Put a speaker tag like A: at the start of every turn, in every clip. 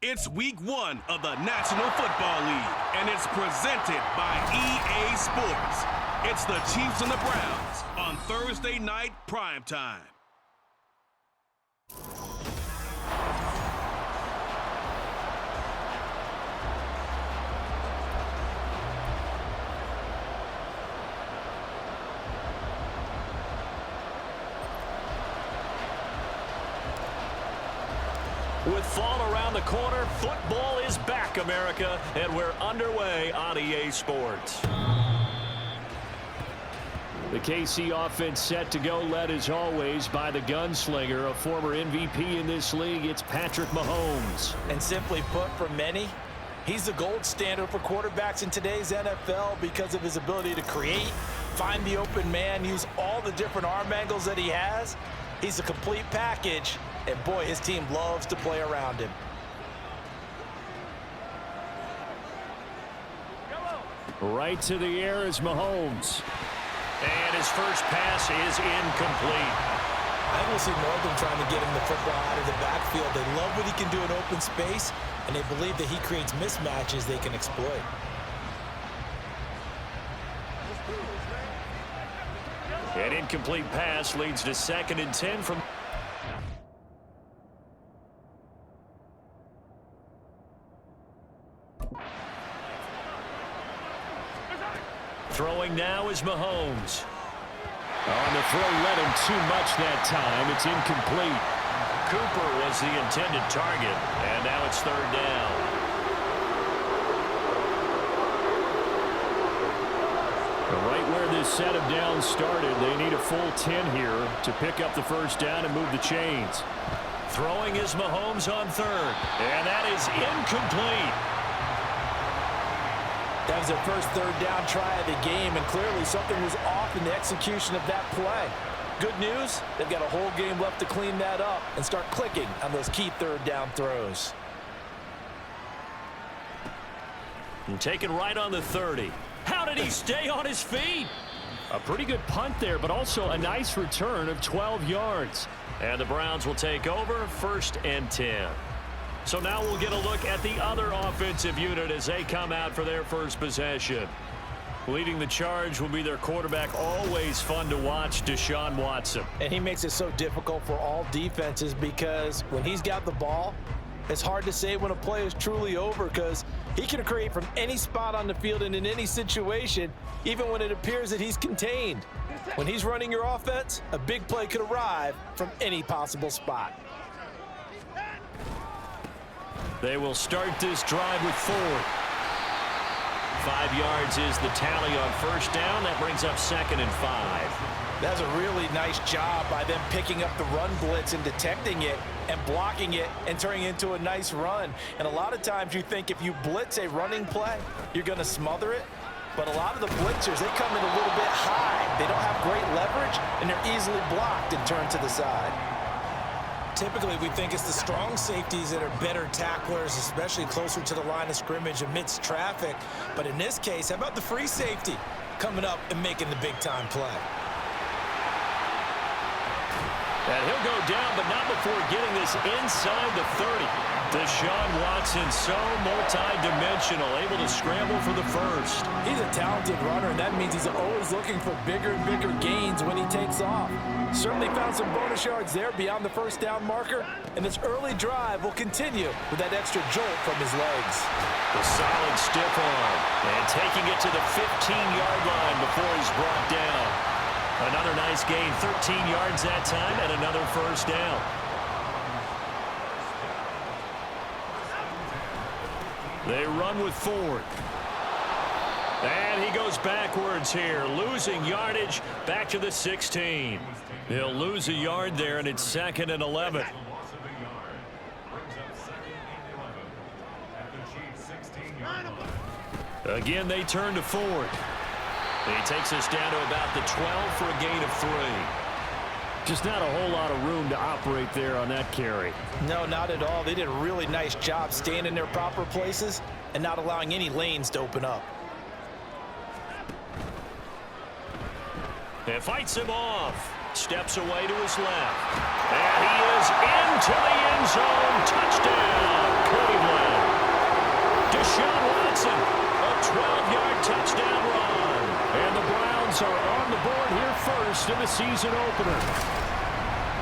A: It's week 1 of the National Football League, and it's presented by EA Sports. It's the Chiefs and the Browns on Thursday night primetime.
B: With fall around the corner, football is back, America, and we're underway on EA Sports. The KC offense set to go, led as always by the gunslinger, a former MVP in this league. It's Patrick Mahomes.
C: And simply put, for many, he's the gold standard for quarterbacks in today's NFL because of his ability to create, find the open man, use all the different arm angles that he has. He's a complete package. And boy, his team loves to play around him.
B: Right to the air is Mahomes. And his first pass is incomplete.
C: I will see Northern trying to get him the football out of the backfield. They love what he can do in open space, and they believe that he creates mismatches they can exploit.
B: An incomplete pass leads to 2nd and 10 from... Throwing now is Mahomes. On the throw, led him too much that time. It's incomplete. Cooper was the intended target, and now it's 3rd down. Right where this set of downs started, they need a full 10 here to pick up the first down and move the chains. Throwing is Mahomes on 3rd, and that is incomplete.
C: That was their first 3rd down try of the game, and clearly something was off in the execution of that play. Good news, they've got a whole game left to clean that up and start clicking on those key 3rd down throws.
B: And taken right on the 30. How did he stay on his feet? A pretty good punt there, but also a nice return of 12 yards. And the Browns will take over, 1st and 10. So now we'll get a look at the other offensive unit as they come out for their first possession. Leading the charge will be their quarterback, always fun to watch, Deshaun Watson.
C: And he makes it so difficult for all defenses because when he's got the ball, it's hard to say when a play is truly over because he can create from any spot on the field and in any situation, even when it appears that he's contained. When he's running your offense, a big play could arrive from any possible spot.
B: They will start this drive with 4. 5 yards is the tally on 1st down. That brings up 2nd and 5.
C: That's a really nice job by them picking up the run blitz and detecting it and blocking it and turning it into a nice run. And a lot of times you think if you blitz a running play, you're going to smother it. But a lot of the blitzers, they come in a little bit high. They don't have great leverage, and they're easily blocked and turned to the side. Typically, we think it's the strong safeties that are better tacklers, especially closer to the line of scrimmage amidst traffic. But in this case, how about the free safety coming up and making the big-time play?
B: And he'll go down, but not before getting this inside the 30. Deshaun Watson, so multi-dimensional, able to scramble for the first.
C: He's a talented runner, and that means he's always looking for bigger and bigger gains when he takes off. Certainly found some bonus yards there beyond the 1st down marker, and this early drive will continue with that extra jolt from his legs.
B: The solid stiff arm, and taking it to the 15-yard line before he's brought down. Another nice gain, 13 yards that time, and another 1st down. They run with 4. And he goes backwards here, losing yardage back to the 16. He'll lose a yard there, and it's 2nd and 11. Again, they turn to Ford. He takes us down to about the 12 for a gain of 3. Just not a whole lot of room to operate there on that carry.
C: No, not at all. They did a really nice job staying in their proper places and not allowing any lanes to open up.
B: And fights him off. Steps away to his left. And he is into the end zone. Touchdown, Cleveland. Deshaun Watson, a 12-yard touchdown run. And the Browns are on the board here first in the season opener.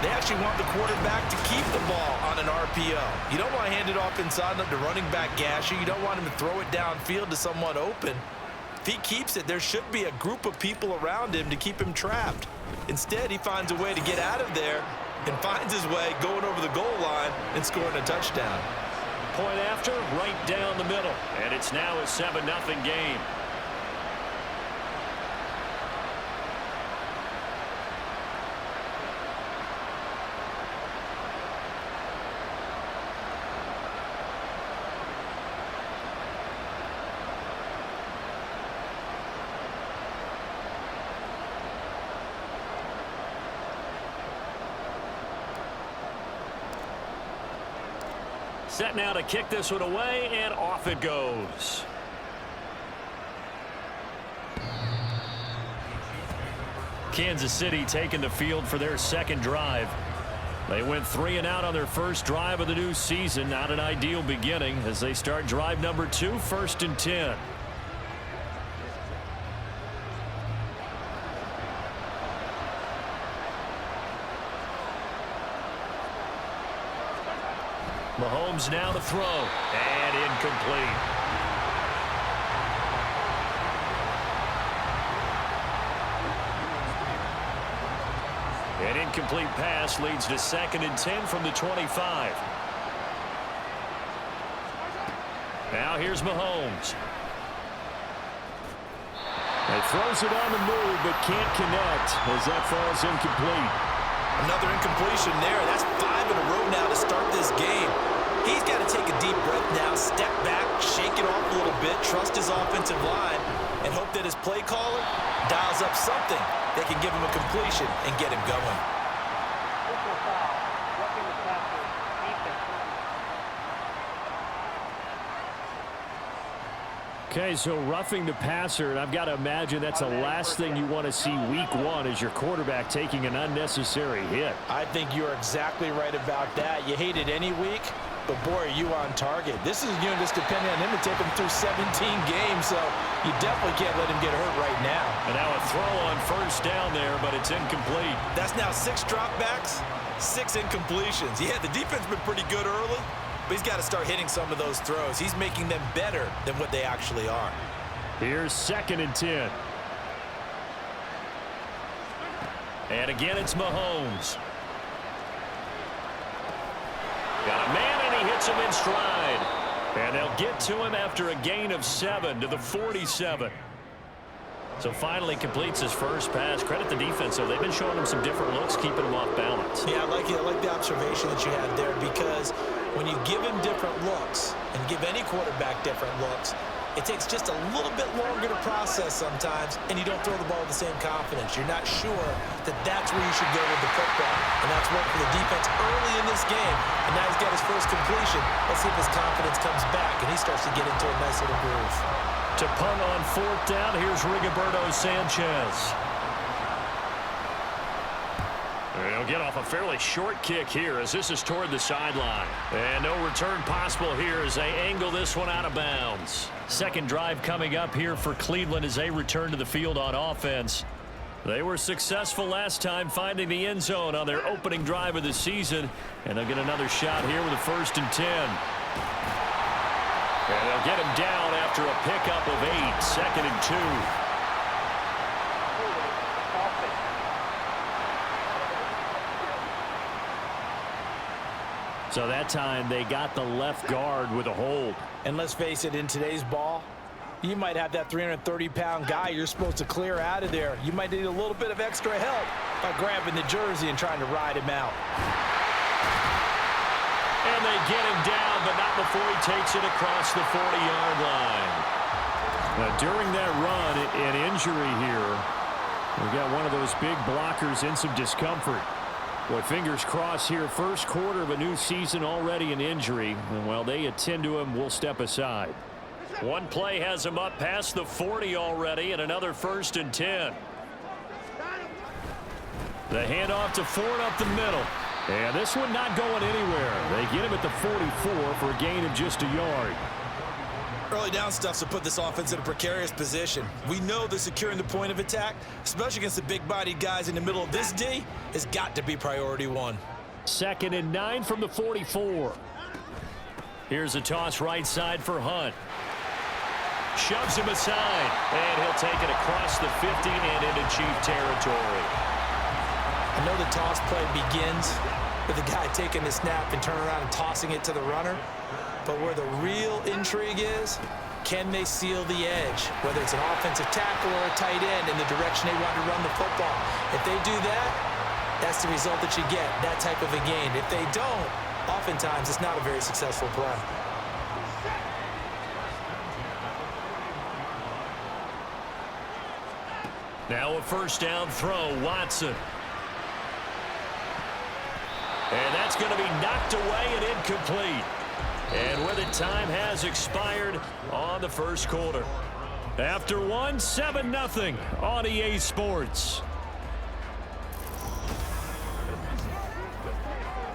C: They actually want the quarterback to keep the ball on an RPO. You don't want to hand it off inside to running back Gasher. You don't want him to throw it downfield to someone open. If he keeps it, there should be a group of people around him to keep him trapped. Instead, he finds a way to get out of there and finds his way going over the goal line and scoring a touchdown.
B: Point after, right down the middle. And it's now a 7-0 game. Set now to kick this one away, and off it goes. Kansas City taking the field for their second drive. They went 3 and out on their first drive of the new season. Not an ideal beginning as they start drive number 2, 1st and 10. Mahomes now to throw, and incomplete. An incomplete pass leads to 2nd and 10 from the 25. Now here's Mahomes. He throws it on the move, but can't connect as that falls incomplete.
C: Another incompletion there. That's 5 in a row now to start this game. He's got to take a deep breath now, step back, shake it off a little bit, trust his offensive line, and hope that his play caller dials up something that can give him a completion and get him going.
B: Okay, so roughing the passer, and I've got to imagine that's the last thing you want to see week 1 is your quarterback taking an unnecessary hit.
C: I think you're exactly right about that. You hate it any week, but boy, are you on target. This is just depending on him to take him through 17 games, so you definitely can't let him get hurt right now.
B: And now a throw on first down there, but it's incomplete.
C: That's now 6 dropbacks, 6 incompletions. Yeah, the defense has been pretty good early. But he's got to start hitting some of those throws. He's making them better than what they actually are.
B: Here's 2nd and 10. And again, it's Mahomes. Got a man, and he hits him in stride. And they'll get to him after a gain of 7 to the 47. So finally completes his first pass. Credit the defense, though. They've been showing him some different looks, keeping him off balance.
C: Yeah, I like the observation that you had there, because when you give him different looks and give any quarterback different looks, it takes just a little bit longer to process sometimes, and you don't throw the ball with the same confidence. You're not sure that that's where you should go with the football. And that's worked for the defense early in this game. And now he's got his first completion. Let's see if his confidence comes back and he starts to get into a nice little groove.
B: To punt on 4th down, here's Rigoberto Sanchez. He'll get off a fairly short kick here as this is toward the sideline. And no return possible here as they angle this one out of bounds. Second drive coming up here for Cleveland as they return to the field on offense. They were successful last time finding the end zone on their opening drive of the season. And they'll get another shot here with a 1st and 10. And they'll get him down after a pickup of 8, 2nd and 2. So that time they got the left guard with a hold.
C: And let's face it, in today's ball, you might have that 330-pound guy you're supposed to clear out of there. You might need a little bit of extra help by grabbing the jersey and trying to ride him out.
B: And they get him down, but not before he takes it across the 40-yard line. Now, during that run, an injury here. We got one of those big blockers in some discomfort. Boy, fingers crossed here. First quarter of a new season, already an injury. And while they attend to him, we'll step aside. One play has him up past the 40 already, and another 1st and 10. The handoff to Ford up the middle. And this one not going anywhere. They get him at the 44 for a gain of just a yard.
C: Early down stuffs will put this offense in a precarious position. We know that securing the point of attack, especially against the big-bodied guys in the middle of this D, has got to be priority one.
B: 2nd and 9 from the 44. Here's a toss right side for Hunt. Shoves him aside, and he'll take it across the 50 and into Chief territory.
C: I know the toss play begins with the guy taking the snap and turning around and tossing it to the runner. But where the real intrigue is, can they seal the edge, whether it's an offensive tackle or a tight end, in the direction they want to run the football? If they do that, that's the result that you get, that type of a gain. If they don't, oftentimes it's not a very successful play.
B: Now a first down throw, Watson. And that's going to be knocked away and incomplete. And where the time has expired on the first quarter. After one, 7-0 on EA Sports.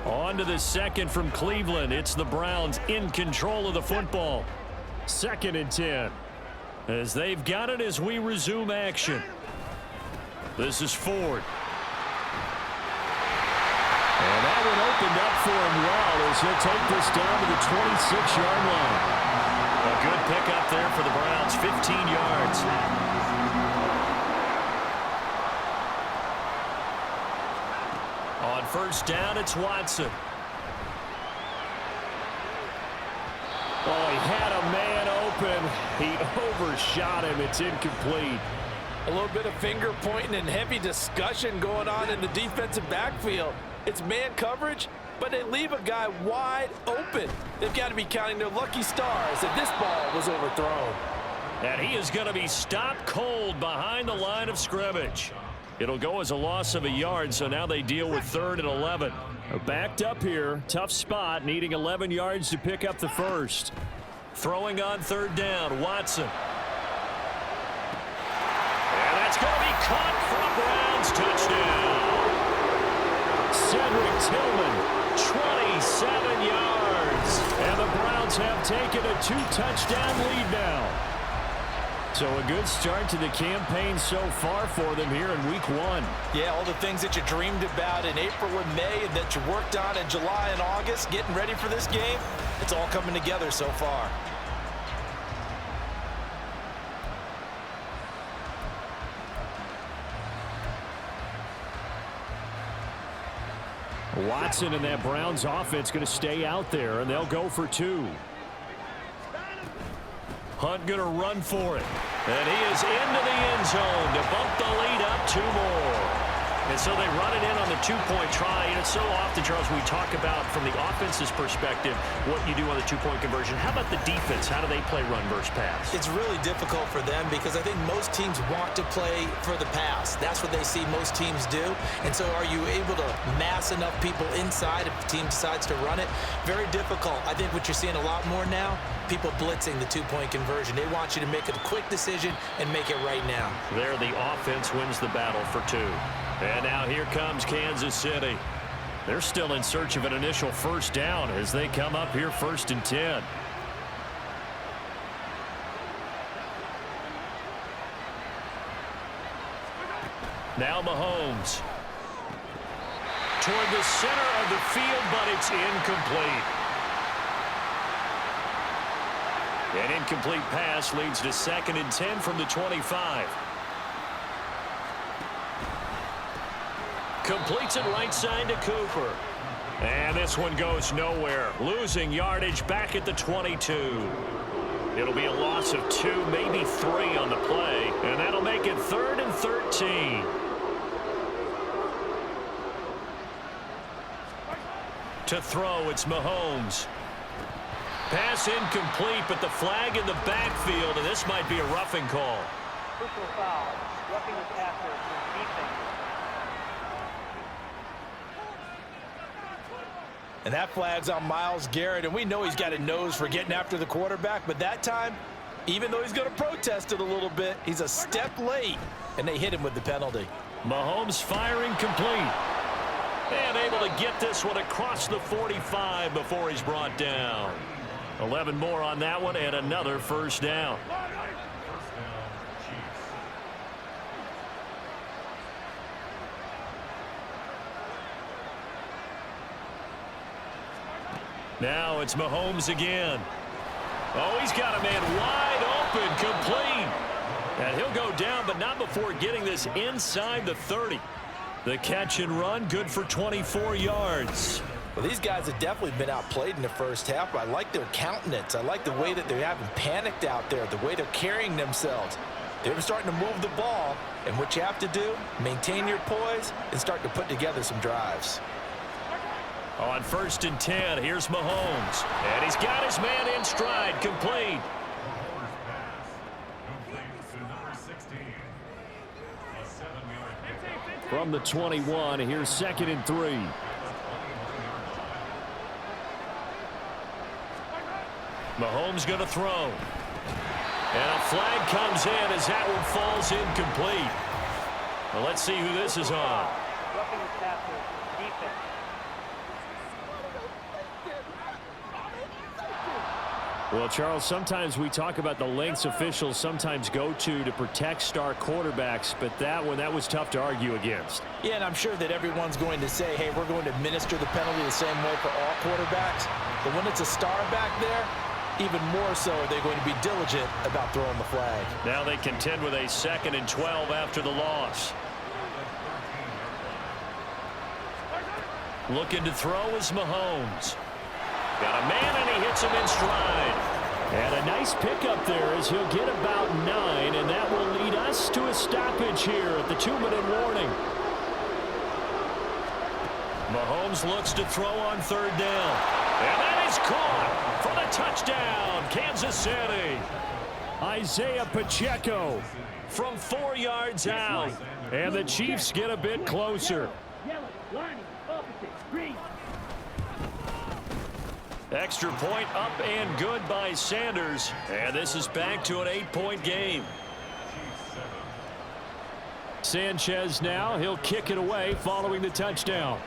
B: On to the second from Cleveland. It's the Browns in control of the football. 2nd and 10. As they've got it as we resume action. This is Ford. And that one opened up for him well as he'll take this down to the 26-yard line. A good pickup there for the Browns, 15 yards. On first down, it's Watson. Oh, he had a man open. He overshot him. It's incomplete.
C: A little bit of finger pointing and heavy discussion going on in the defensive backfield. It's man coverage, but they leave a guy wide open. They've got to be counting their lucky stars that this ball was overthrown.
B: And he is going to be stopped cold behind the line of scrimmage. It'll go as a loss of a yard, so now they deal with 3rd and 11. Backed up here, tough spot, needing 11 yards to pick up the first. Throwing on 3rd down, Watson. And that's going to be caught for a Browns touchdown. Cedric Tillman, 27 yards. And the Browns have taken a 2-touchdown lead now. So a good start to the campaign so far for them here in week 1.
C: Yeah, all the things that you dreamed about in April and May and that you worked on in July and August, getting ready for this game, it's all coming together so far.
B: Watson and that Browns offense going to stay out there, and they'll go for 2. Hunt going to run for it. And he is into the end zone to bump the lead up 2 more. And so they run it in on the 2-point try. And it's so often, Charles, we talk about from the offense's perspective what you do on the 2-point conversion. How about the defense? How do they play run versus pass?
C: It's really difficult for them because I think most teams want to play for the pass. That's what they see most teams do. And so are you able to mass enough people inside if the team decides to run it? Very difficult. I think what you're seeing a lot more now, people blitzing the 2-point conversion. They want you to make a quick decision and make it right now.
B: There, the offense wins the battle for 2. And now here comes Kansas City. They're still in search of an initial first down as they come up here 1st and 10. Now Mahomes. Toward the center of the field, but it's incomplete. An incomplete pass leads to 2nd and 10 from the 25. Completes it right side to Cooper. And this one goes nowhere. Losing yardage back at the 22. It'll be a loss of 2, maybe 3 on the play. And that'll make it 3rd and 13. To throw, it's Mahomes. Pass incomplete, but the flag in the backfield, and this might be a roughing call.
D: Personal foul, roughing the passer for defense.
C: And that flag's on Myles Garrett, and we know he's got a nose for getting after the quarterback, but that time, even though he's going to protest it a little bit, he's a step late, and they hit him with the penalty.
B: Mahomes firing complete. And able to get this one across the 45 before he's brought down. 11 more on that one and another first down. Now it's Mahomes again. Oh, he's got a man wide open, complete. And he'll go down, but not before getting this inside the 30. The catch and run, good for 24 yards.
C: Well, these guys have definitely been outplayed in the first half, but I like their countenance. I like the way that they haven't panicked out there, the way they're carrying themselves. They're starting to move the ball, and what you have to do, maintain your poise and start to put together some drives.
B: On 1st and 10, here's Mahomes. And he's got his man in stride, complete. From the 21, here's 2nd and 3. Mahomes going to throw. And a flag comes in as that one falls incomplete. Well, let's see who this is on.
D: Roughing the passer, defense.
B: Well, Charles, sometimes we talk about the lengths officials sometimes go to protect star quarterbacks, but that was tough to argue against.
C: Yeah, and I'm sure that everyone's going to say, hey, we're going to administer the penalty the same way for all quarterbacks. But when it's a star back there, even more so they're going to be diligent about throwing the flag.
B: Now they contend with a 2nd and 12 after the loss. Looking to throw is Mahomes. Got a man, and he hits him in stride. And a nice pickup there as he'll get about 9, and that will lead us to a stoppage here at the 2-minute warning. Mahomes looks to throw on 3rd down. And that is caught for the touchdown, Kansas City. Isaiah Pacheco from 4 yards out. And the Chiefs get a bit closer. Extra point up and good by Sanders. And this is back to an 8-point game. Sanchez now, he'll kick it away following the touchdown.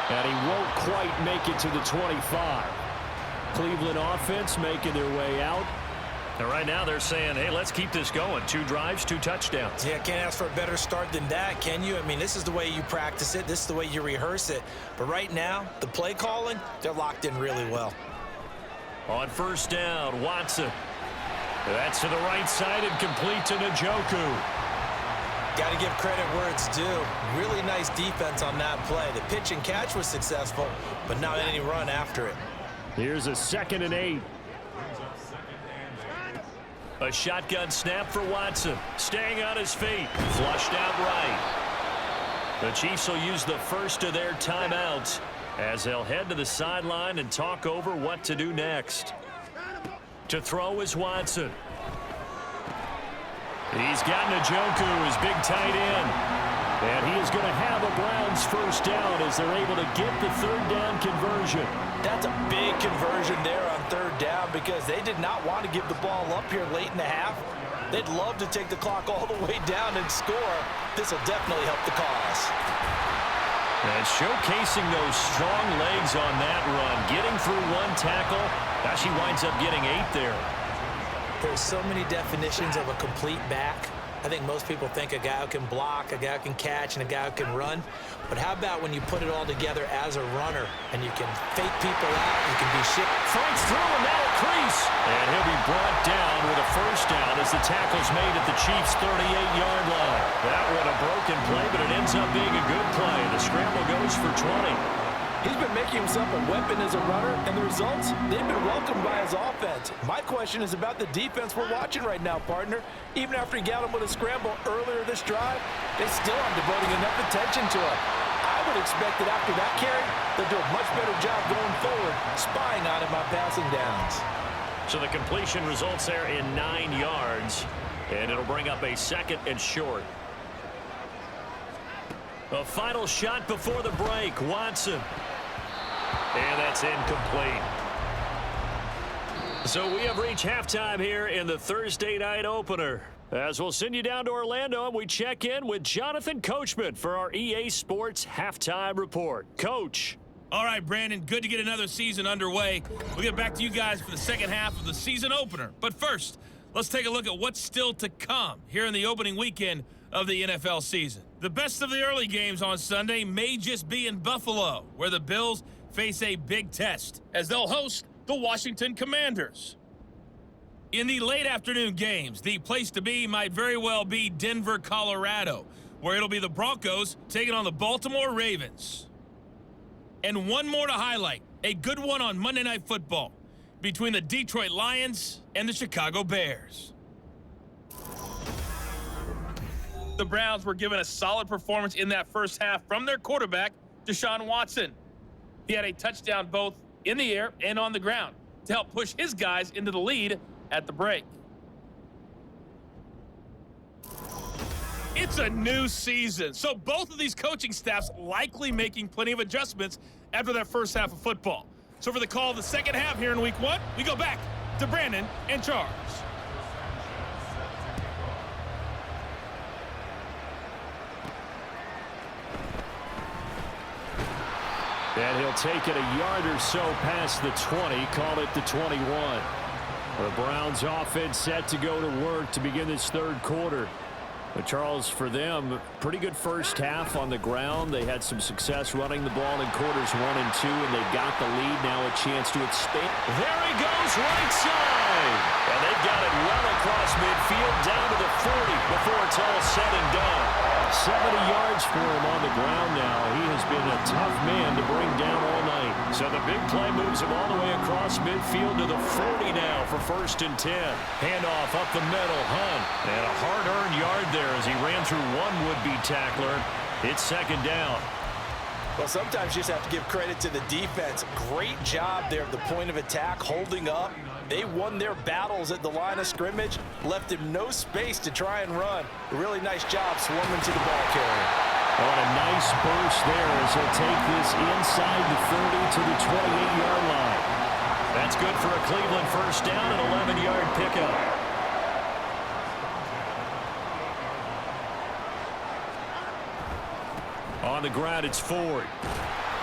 B: And he won't quite make it to the 25. Cleveland offense making their way out. And right now they're saying, hey, let's keep this going. 2 drives, 2 touchdowns.
E: Yeah, can't ask for a better start than that, can you? I mean, this is the way you practice it. This is the way you rehearse it. But right now, the play calling, they're locked in really well.
B: On 1st down, Watson. That's to the right side and complete to Njoku.
E: Got to give credit where it's due. Really nice defense on that play. The pitch and catch was successful, but not any run after it.
B: Here's a 2nd and 8. A shotgun snap for Watson. Staying on his feet. Flushed out right. The Chiefs will use the first of their timeouts as they'll head to the sideline and talk over what to do next. To throw is Watson. He's got Njoku, his big tight end. And he is going to have a Browns first down as they're able to get the 3rd down conversion.
C: That's a big conversion there on 3rd down because they did not want to give the ball up here late in the half. They'd love to take the clock all the way down and score. This will definitely help the cause.
B: And showcasing those strong legs on that run, getting through 1 tackle. Now she winds up getting 8 there.
E: There's so many definitions of a complete back. I think most people think a guy who can block, a guy who can catch, and a guy who can run. But how about when you put it all together as a runner and you can fake people out, you can be shit.
B: Fights through and now a crease. And he'll be brought down with a first down as the tackle's made at the Chiefs' 38-yard line. That one a broken play, but it ends up being a good play. The scramble goes for 20.
C: He's been making himself a weapon as a runner, and the results, they've been welcomed by his offense. My question is about the defense we're watching right now, partner. Even after he got him with a scramble earlier this drive, they still aren't devoting enough attention to him. I would expect that after that carry, they'll do a much better job going forward, spying on him on passing downs.
B: So the completion results there in 9 yards, and it'll bring up a 2nd and short. A final shot before the break, Watson. And that's incomplete. So we have reached halftime here in the Thursday night opener. As we'll send you down to Orlando, and we check in with Jonathan Coachman for our EA Sports Halftime Report. Coach.
F: All right, Brandon, good to get another season underway. We'll get back to you guys for the second half of the season opener. But first, let's take a look at what's still to come here in the opening weekend of the NFL season. The best of the early games on Sunday may just be in Buffalo, where the Bills face a big test as they'll host the Washington Commanders. In the late afternoon games, the place to be might very well be Denver, Colorado, where it'll be the Broncos taking on the Baltimore Ravens. And one more to highlight, a good one on Monday Night Football between the Detroit Lions and the Chicago Bears. The Browns were given a solid performance in that first half from their quarterback, Deshaun Watson. He had a touchdown both in the air and on the ground to help push his guys into the lead at the break. It's a new season, so both of these coaching staffs likely making plenty of adjustments after that first half of football. So for the call of the second half here in week one, we go back to Brandon and Charles.
B: And he'll take it a yard or so past the 20, call it the 21. The Browns offense set to go to work to begin this third quarter. But Charles, for them, pretty good first half on the ground. They had some success running the ball in quarters 1 and 2, and they got the lead. Now a chance to expand. There he goes, right side. And they've got it well across midfield, down to the 40 before it's all said and done. 70 yards for him on the ground now. He has been a tough man to bring down all night. So the big play moves him all the way across midfield to the 40 now for 1st and 10. Handoff up the middle, Hunt. And a hard-earned yard there as he ran through one would-be tackler. It's 2nd down.
C: Well, sometimes you just have to give credit to the defense. Great job there at the point of attack, holding up. They won their battles at the line of scrimmage, left him no space to try and run. A really nice job swarming to the ball carrier.
B: On a nice burst there as he'll take this inside the 30 to the 28-yard line. That's good for a Cleveland first down and 11-yard pickup. On the ground, it's Ford.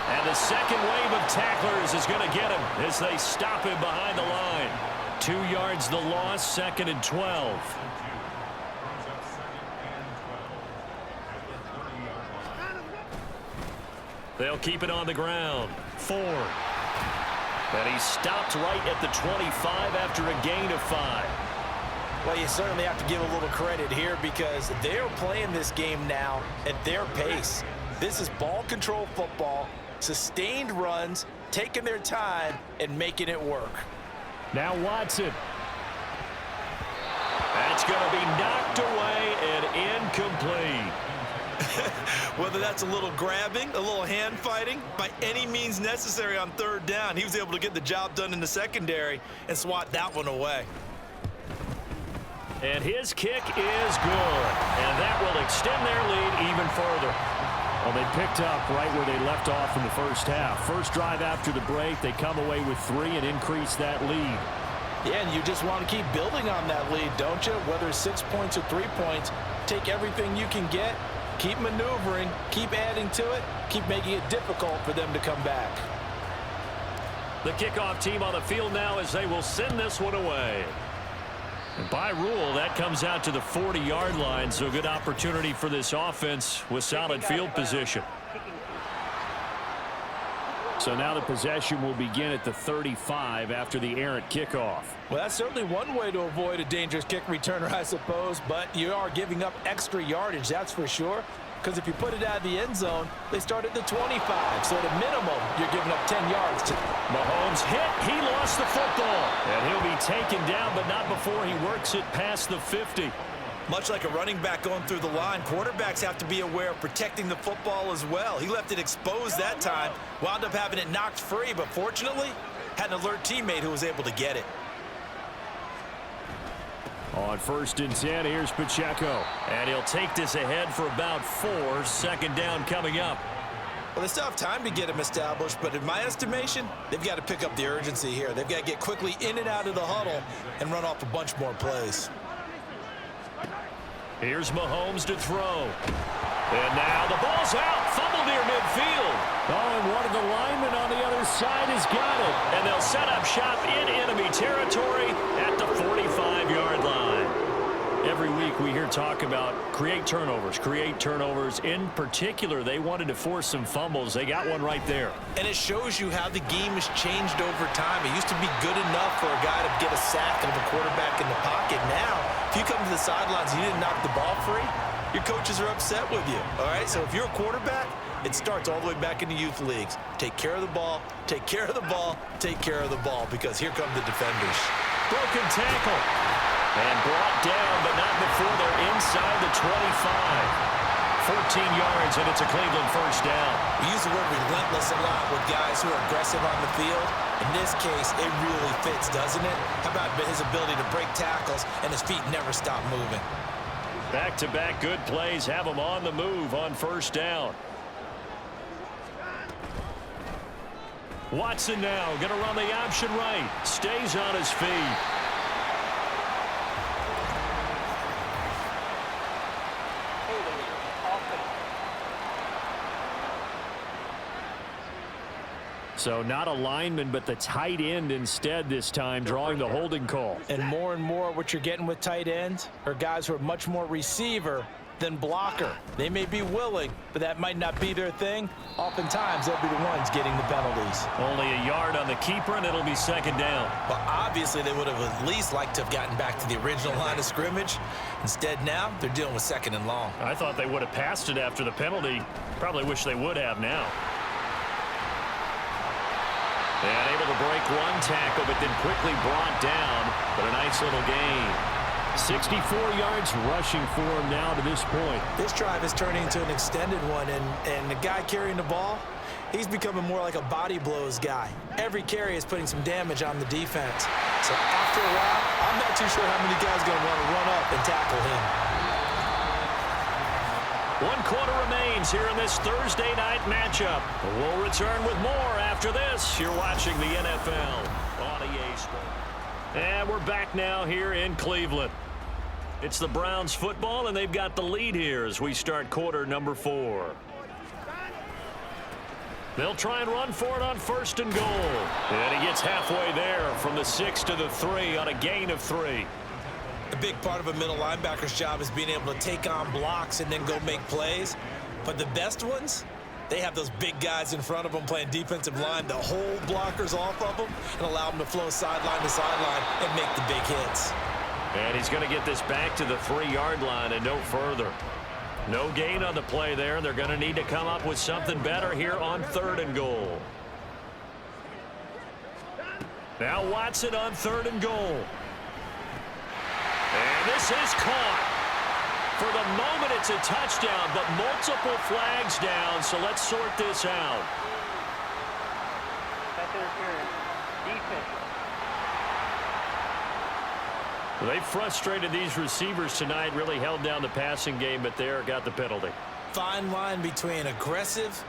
B: And the second wave of tacklers is going to get him as they stop him behind the line. 2 yards the loss, 2nd and 12. They'll keep it on the ground. Ford. And he stopped right at the 25 after a gain of 5.
C: Well, you certainly have to give a little credit here because they're playing this game now at their pace. This is ball control football, sustained runs, taking their time and making it work.
B: Now Watson. That's going to be knocked away and incomplete.
G: Whether that's a little grabbing, a little hand fighting, by any means necessary on 3rd down, he was able to get the job done in the secondary and swat that one away.
B: And his kick is good. And that will extend their lead even further. Well, they picked up right where they left off in the first half. First drive after the break, they come away with 3 and increase that lead.
C: Yeah, and you just want to keep building on that lead, don't you? Whether it's 6 points or 3 points, take everything you can get, keep maneuvering, keep adding to it, keep making it difficult for them to come back.
B: The kickoff team on the field now as they will send this one away. And by rule, that comes out to the 40-yard line, so good opportunity for this offense with solid field position. So now the possession will begin at the 35 after the errant kickoff.
C: Well, that's certainly one way to avoid a dangerous kick returner, I suppose, but you are giving up extra yardage, that's for sure. Because if you put it out of the end zone, they start at the 25. So at a minimum, you're giving up 10 yards.
B: Mahomes hit. He lost the football. And he'll be taken down, but not before he works it past the 50.
G: Much like a running back going through the line, quarterbacks have to be aware of protecting the football as well. He left it exposed that time, wound up having it knocked free, but fortunately, had an alert teammate who was able to get it.
B: On 1st and 10, here's Pacheco. And he'll take this ahead for about 4. 2nd down coming up.
G: Well, they still have time to get him established, but in my estimation, they've got to pick up the urgency here. They've got to get quickly in and out of the huddle and run off a bunch more plays.
B: Here's Mahomes to throw. And now the ball's out. Fumble near midfield. Oh, and one of the linemen on the other side has got it. And they'll set up shop in enemy territory at the 45-yard line. Every week we hear talk about create turnovers. In particular, they wanted to force some fumbles. They got one right there.
C: And it shows you how the game has changed over time. It used to be good enough for a guy to get a sack and have a quarterback in the pocket. Now, if you come to the sidelines and you didn't knock the ball free, your coaches are upset with you. All right, so if you're a quarterback, it starts all the way back in the youth leagues. Take care of the ball, take care of the ball, take care of the ball, because here come the defenders.
B: Broken tackle. And brought down, but not before they're inside the 25. 14 yards, and it's a Cleveland first down.
C: We use the word relentless a lot with guys who are aggressive on the field. In this case, it really fits, doesn't it? How about his ability to break tackles and his feet never stop moving?
B: Back-to-back good plays have him on the move on first down. Watson now going to run the option right. Stays on his feet. So not a lineman, but the tight end instead this time, drawing the holding call.
C: And more what you're getting with tight ends are guys who are much more receiver than blocker. They may be willing, but that might not be their thing. Oftentimes, they'll be the ones getting the penalties.
B: Only a yard on the keeper, and it'll be second down.
C: But obviously, they would have at least liked to have gotten back to the original line of scrimmage. Instead, now, they're dealing with second and long.
B: I thought they would have passed it after the penalty. Probably wish they would have now. And able to break one tackle, but then quickly brought down. But a nice little gain. 64 yards rushing for him now to this point.
E: This drive is turning into an extended one, and the guy carrying the ball, he's becoming more like a body blows guy. Every carry is putting some damage on the defense. So after a while, I'm not too sure how many guys are going to want to run up and tackle him.
B: 1 quarter remains here in this Thursday night matchup. We'll return with more after this. You're watching the NFL on EA Sports. And we're back now here in Cleveland. It's the Browns football, and they've got the lead here as we start quarter number 4. They'll try and run for it on first and goal. And he gets halfway there from the 6 to the 3 on a gain of 3.
C: A big part of a middle linebacker's job is being able to take on blocks and then go make plays. But the best ones, they have those big guys in front of them playing defensive line to hold blockers off of them and allow them to flow sideline to sideline and make the big hits.
B: And he's going to get this back to the 3-yard line and no further. No gain on the play there. They're going to need to come up with something better here on 3rd and goal. Now Watson on 3rd and goal. And this is caught. For the moment, it's a touchdown, but multiple flags down, so let's sort this out.
D: That's interference. Defense.
B: They frustrated these receivers tonight, really held down the passing game, but there got the penalty.
C: Fine line between aggressive,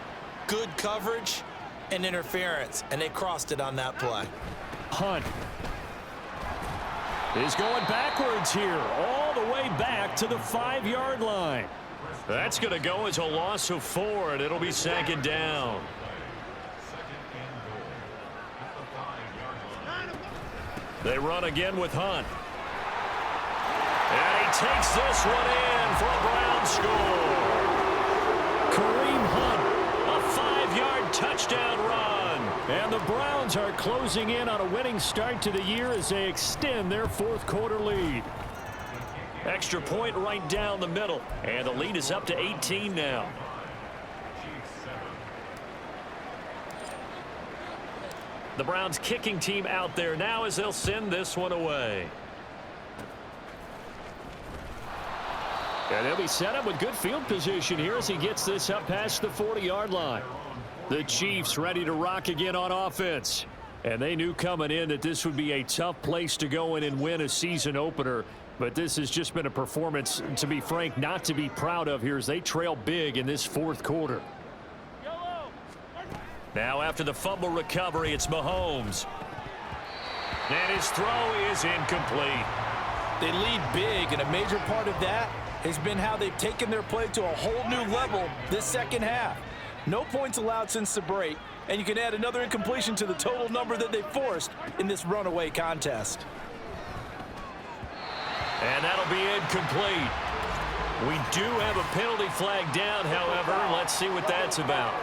C: good coverage, and interference, and they crossed it on that play.
B: Hunt is going backwards here, all the way back to the 5-yard line. That's going to go as a loss of 4, and it'll be second down. They run again with Hunt. And he takes this one in for a Brown score. Kareem Hunt, a 5-yard touchdown run. And the Browns are closing in on a winning start to the year as they extend their 4th quarter lead. Extra point right down the middle. And the lead is up to 18 now. The Browns kicking team out there now as they'll send this one away. And they'll be set up with good field position here as he gets this up past the 40-yard line. The Chiefs ready to rock again on offense. And they knew coming in that this would be a tough place to go in and win a season opener. But this has just been a performance, to be frank, not to be proud of here as they trail big in this 4th quarter. Now after the fumble recovery, it's Mahomes. And his throw is incomplete.
C: They lead big, and a major part of that has been how they've taken their play to a whole new level this second half. No points allowed since the break, and you can add another incompletion to the total number that they forced in this runaway contest.
B: And that'll be incomplete. We do have a penalty flag down, however. Let's see what that's about.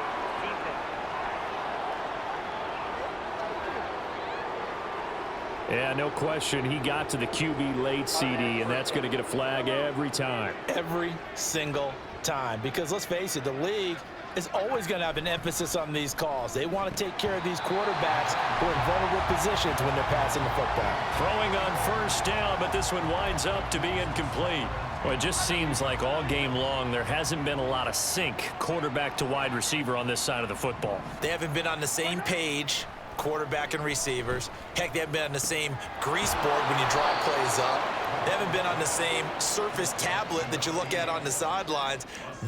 B: Yeah, no question. He got to the QB late, CD, and that's going to get a flag every time.
C: Every single time. Because let's face it, the league is always going to have an emphasis on these calls. They want to take care of these quarterbacks who are in vulnerable positions when they're passing the football.
B: Throwing on first down, but this one winds up to be incomplete. Well, it just seems like all game long there hasn't been a lot of sync quarterback to wide receiver on this side of the football.
C: They haven't been on the same page, quarterback and receivers. Heck, they haven't been on the same grease board when you draw plays up. They haven't been on the same surface tablet that you look at on the sidelines.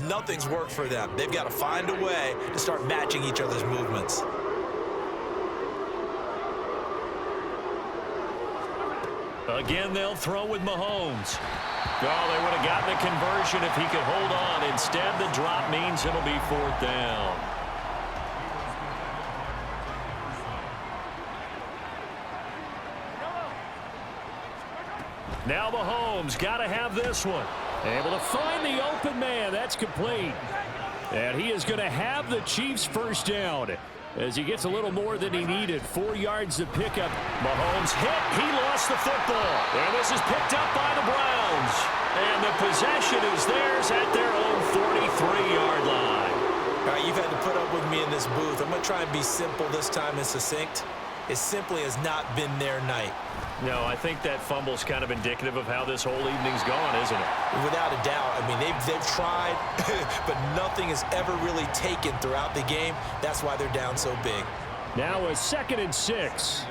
C: Nothing's worked for them. They've got to find a way to start matching each other's movements.
B: Again, they'll throw with Mahomes. Oh, they would have gotten the conversion if he could hold on. Instead, the drop means it'll be fourth down. Now Mahomes got to have this one. Able to find the open man. That's complete. And he is going to have the Chiefs first down as he gets a little more than he needed. 4 yards to pick up. Mahomes hit. He lost the football. And this is picked up by the Browns. And the possession is theirs at their own 43-yard line.
C: All right, you've had to put up with me in this booth. I'm going to try and be simple this time and succinct. It simply has not been their night.
B: No, I think that fumble's kind of indicative of how this whole evening's gone, isn't it?
C: Without a doubt. I mean, they've tried, but nothing is ever really taken throughout the game. That's why they're down so big.
B: Now a 2nd and 6.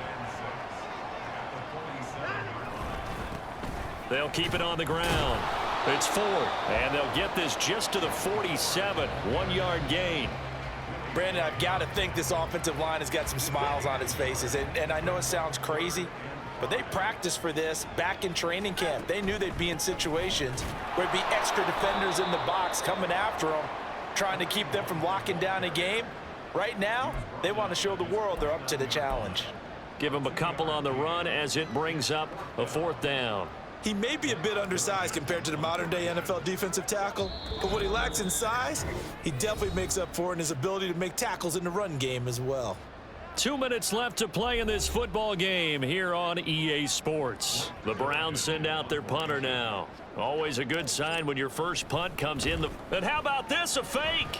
B: They'll keep it on the ground. It's 4, and they'll get this just to the 47. 1-yard gain.
C: Brandon, I've got to think this offensive line has got some smiles on its faces. And I know it sounds crazy, but they practiced for this back in training camp. They knew they'd be in situations where there'd be extra defenders in the box coming after them, trying to keep them from locking down a game. Right now, they want to show the world they're up to the challenge.
B: Give them a couple on the run as it brings up a 4th down.
G: He may be a bit undersized compared to the modern-day NFL defensive tackle, but what he lacks in size, he definitely makes up for in his ability to make tackles in the run game as well.
B: 2 minutes left to play in this football game here on EA Sports. The Browns send out their punter now. Always a good sign when your first punt comes in. And how about this, a fake?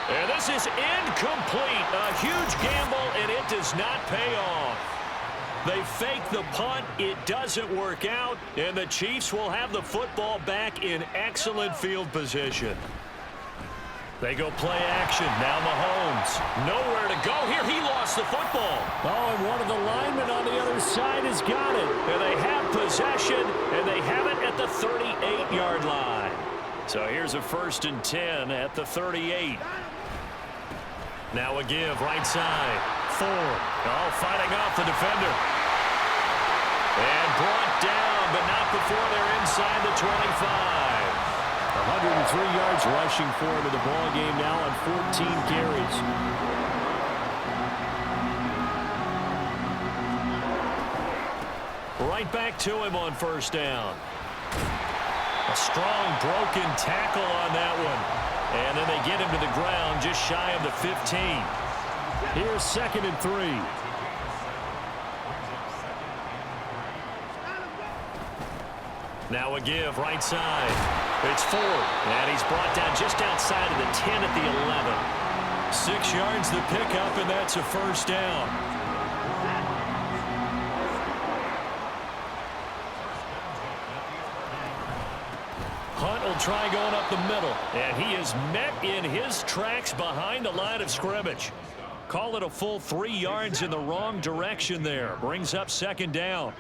B: And this is incomplete. A huge gamble, and it does not pay off. They fake the punt. It doesn't work out, and the Chiefs will have the football back in excellent field position. They go play action. Now Mahomes. Nowhere to go here. He lost the football. Oh, and one of the linemen on the other side has got it. And they have possession, and they have it at the 38-yard line. So here's a 1st and 10 at the 38. Now a give, right side. 4. Oh, fighting off the defender. And brought down, but not before they're inside the 25. 103 yards rushing for him in the ball game now on 14 carries. Right back to him on first down. A strong broken tackle on that one. And then they get him to the ground just shy of the 15. Here's 2nd and 3. Now a give, right side. It's 4, and he's brought down just outside of the 10 at the 11. 6 yards the pickup, and that's a first down. Hunt will try going up the middle, and he is met in his tracks behind the line of scrimmage. Call it a full 3 yards in the wrong direction there. Brings up 2nd down.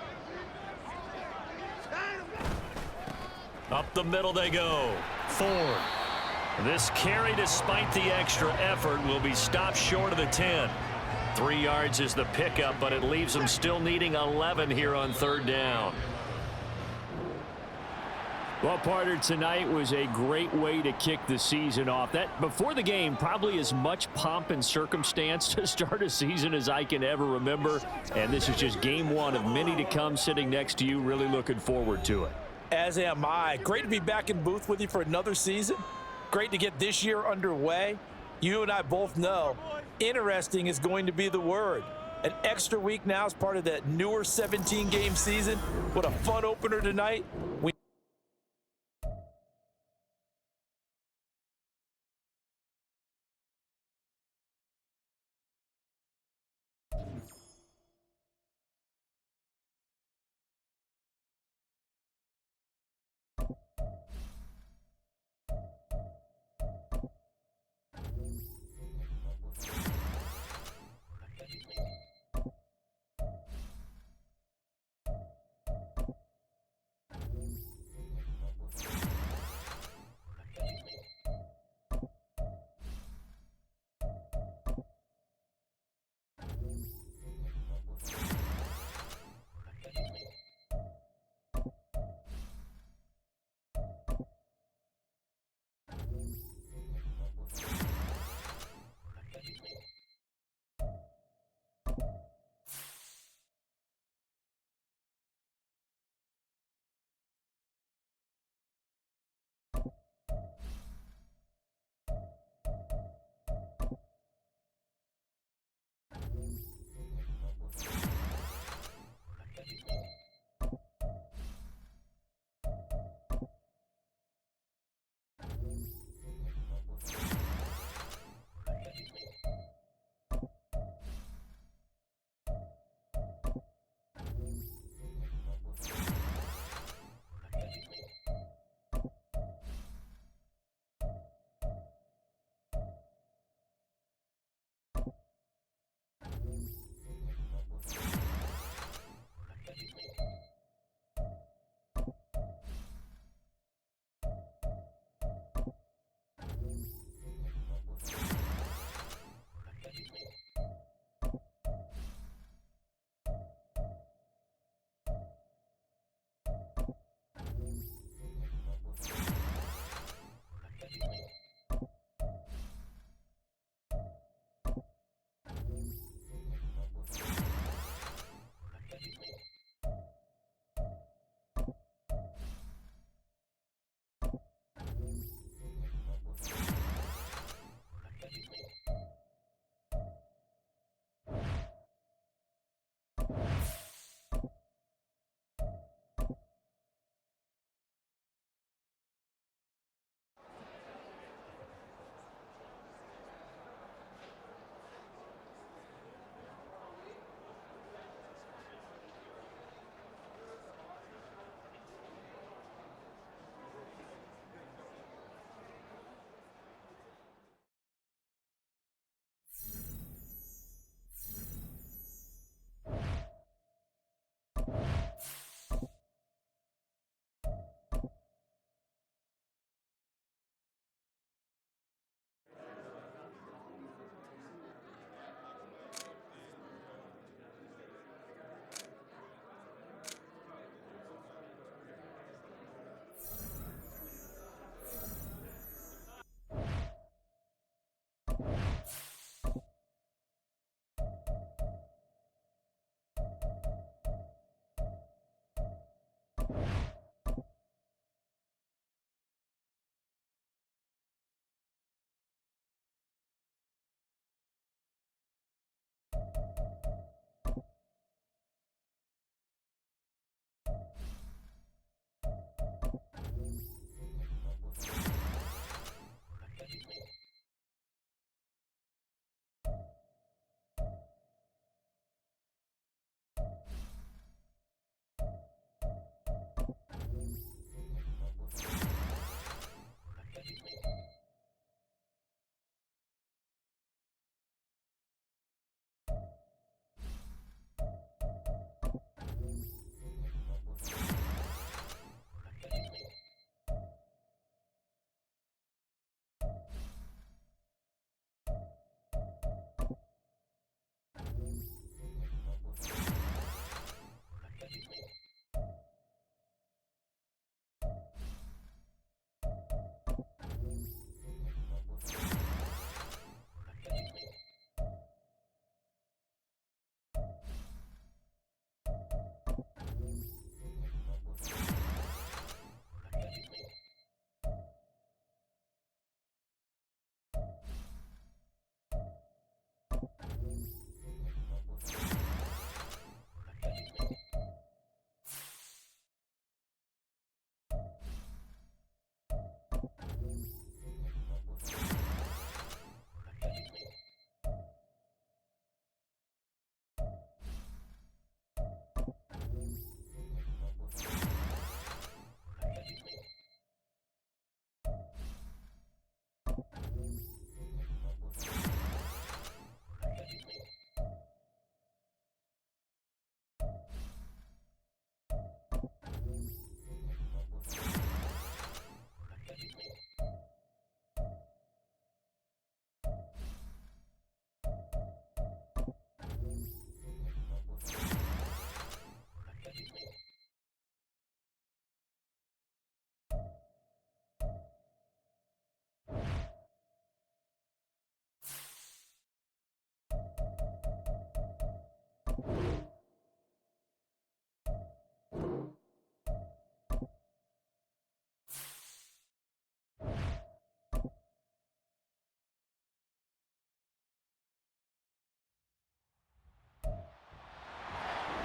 B: Up the middle they go. 4. This carry, despite the extra effort, will be stopped short of the 10. 3 yards is the pickup, but it leaves them still needing 11 here on 3rd down. Well, partner, tonight was a great way to kick the season off. That before the game, probably as much pomp and circumstance to start a season as I can ever remember. And this is just game one of many to come sitting next to you. Really looking forward to it.
C: As am I. Great to be back in booth with you for another season. Great to get this year underway. You and I both know interesting is going to be the word. An extra week now as part of that newer 17-game season. What a fun opener tonight.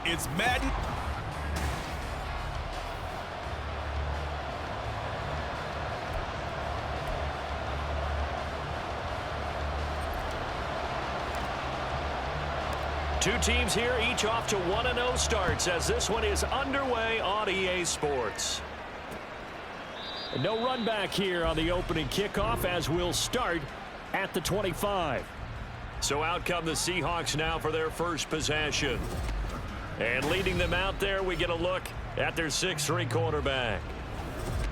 A: It's Madden.
B: Two teams here, each off to 1-0 starts as this one is underway on EA Sports. And no run back here on the opening kickoff as we'll start at the 25. So out come the Seahawks now for their first possession. And leading them out there, we get a look at their 6'3" quarterback.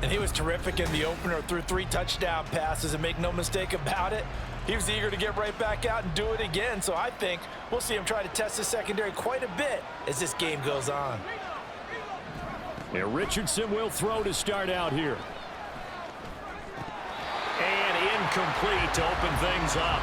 C: And he was terrific in the opener, threw 3 touchdown passes, and make no mistake about it, he was eager to get right back out and do it again. So I think we'll see him try to test the secondary quite a bit as this game goes on.
B: Now Richardson will throw to start out here. And incomplete to open things up.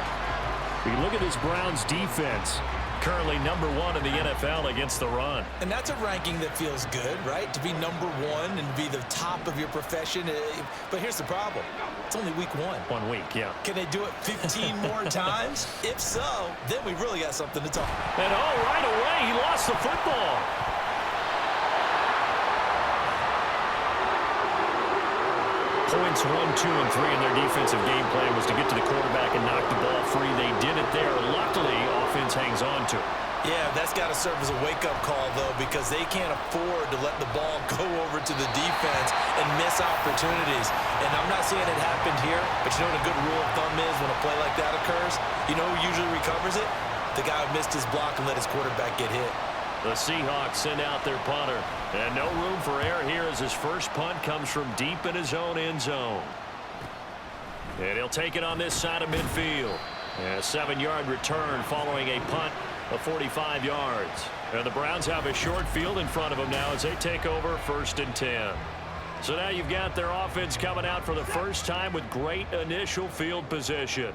B: We look at this Browns defense. Currently #1 in the NFL against the run.
E: And that's a ranking that feels good, right? To be #1 and be the top of your profession. But here's the problem. It's only week 1.
B: 1 week, yeah.
E: Can they do it 15 more times? If so, then we really got something to talk about.
B: And right away, he lost the football. Points 1, 2, and 3 in their defensive game plan was to get to the quarterback and knock the ball free. They did it there. Luckily, offense hangs on to it.
C: Yeah, that's got to serve as a wake-up call, though, because they can't afford to let the ball go over to the defense and miss opportunities. And I'm not saying it happened here, but you know what a good rule of thumb is when a play like that occurs? You know who usually recovers it? The guy who missed his block and let his quarterback get hit.
B: The Seahawks send out their punter. And no room for error here as his first punt comes from deep in his own end zone. And he'll take it on this side of midfield. And a 7-yard return following a punt of 45 yards. And the Browns have a short field in front of them now as they take over 1st and 10. So now you've got their offense coming out for the first time with great initial field position.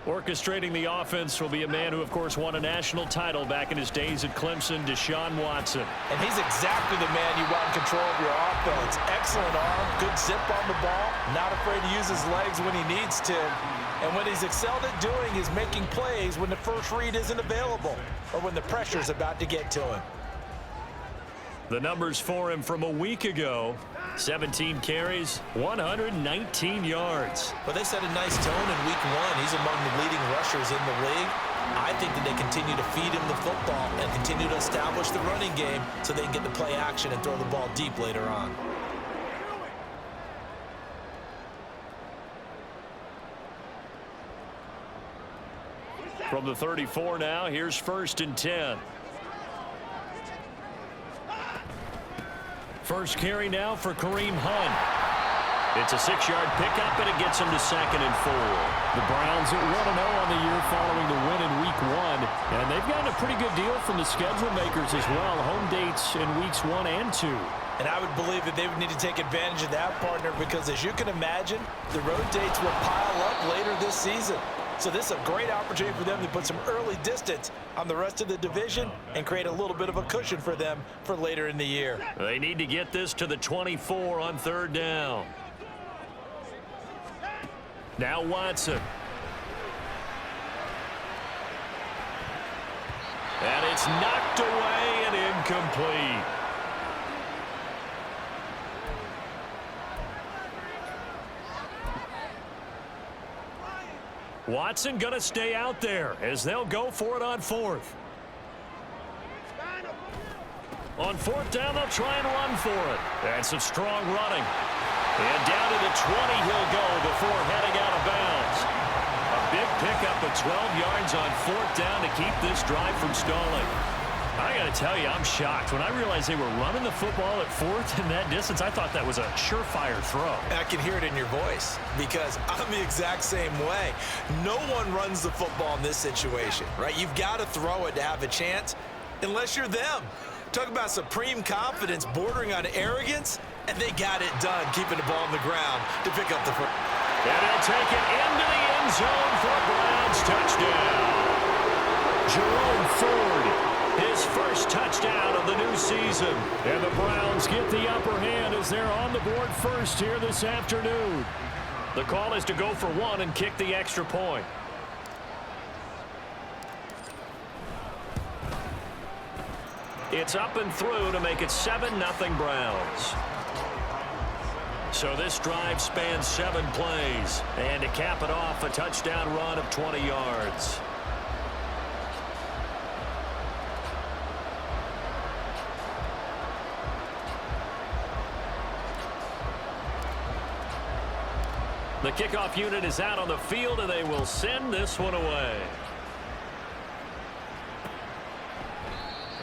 B: Orchestrating the offense will be a man who, of course, won a national title back in his days at Clemson, Deshaun Watson.
C: And he's exactly the man you want in control of your offense. Excellent arm, good zip on the ball, not afraid to use his legs when he needs to. And what he's excelled at doing is making plays when the first read isn't available or when the pressure's about to get to him.
B: The numbers for him from a week ago: 17 carries, 119 yards.
E: But they set a nice tone in week 1. He's among the leading rushers in the league. I think that they continue to feed him the football and continue to establish the running game so they can get the play action and throw the ball deep later on.
B: From the 34 now, here's 1st and 10. First carry now for Kareem Hunt. It's a 6-yard pickup, and it gets him to 2nd and 4. The Browns at 1-0 on the year following the win in week 1. And they've gotten a pretty good deal from the schedule makers as well. Home dates in weeks 1 and 2.
C: And I would believe that they would need to take advantage of that, partner, because as you can imagine, the road dates will pile up later this season. So this is a great opportunity for them to put some early distance on the rest of the division and create a little bit of a cushion for them for later in the year.
B: They need to get this to the 24 on 3rd down. Now Watson. And it's knocked away and incomplete. Watson going to stay out there as they'll go for it on 4th. On 4th down, they'll try and run for it. And some strong running. And down to the 20 he'll go before heading out of bounds. A big pickup of 12 yards on 4th down to keep this drive from stalling. I got to tell you, I'm shocked. When I realized they were running the football at 4th in that distance, I thought that was a surefire throw.
C: I can hear it in your voice because I'm the exact same way. No one runs the football in this situation, right? You've got to throw it to have a chance unless you're them. Talk about supreme confidence bordering on arrogance, and they got it done, keeping the ball on the ground to pick up the foot.
B: And he'll take it into the end zone for a Browns touchdown. Jerome Ford, his first touchdown of the new season. And the Browns get the upper hand as they're on the board first here this afternoon. The call is to go for 1 and kick the extra point. It's up and through to make it 7-0 Browns. So this drive spans 7 plays. And to cap it off, a touchdown run of 20 yards. The kickoff unit is out on the field, and they will send this one away.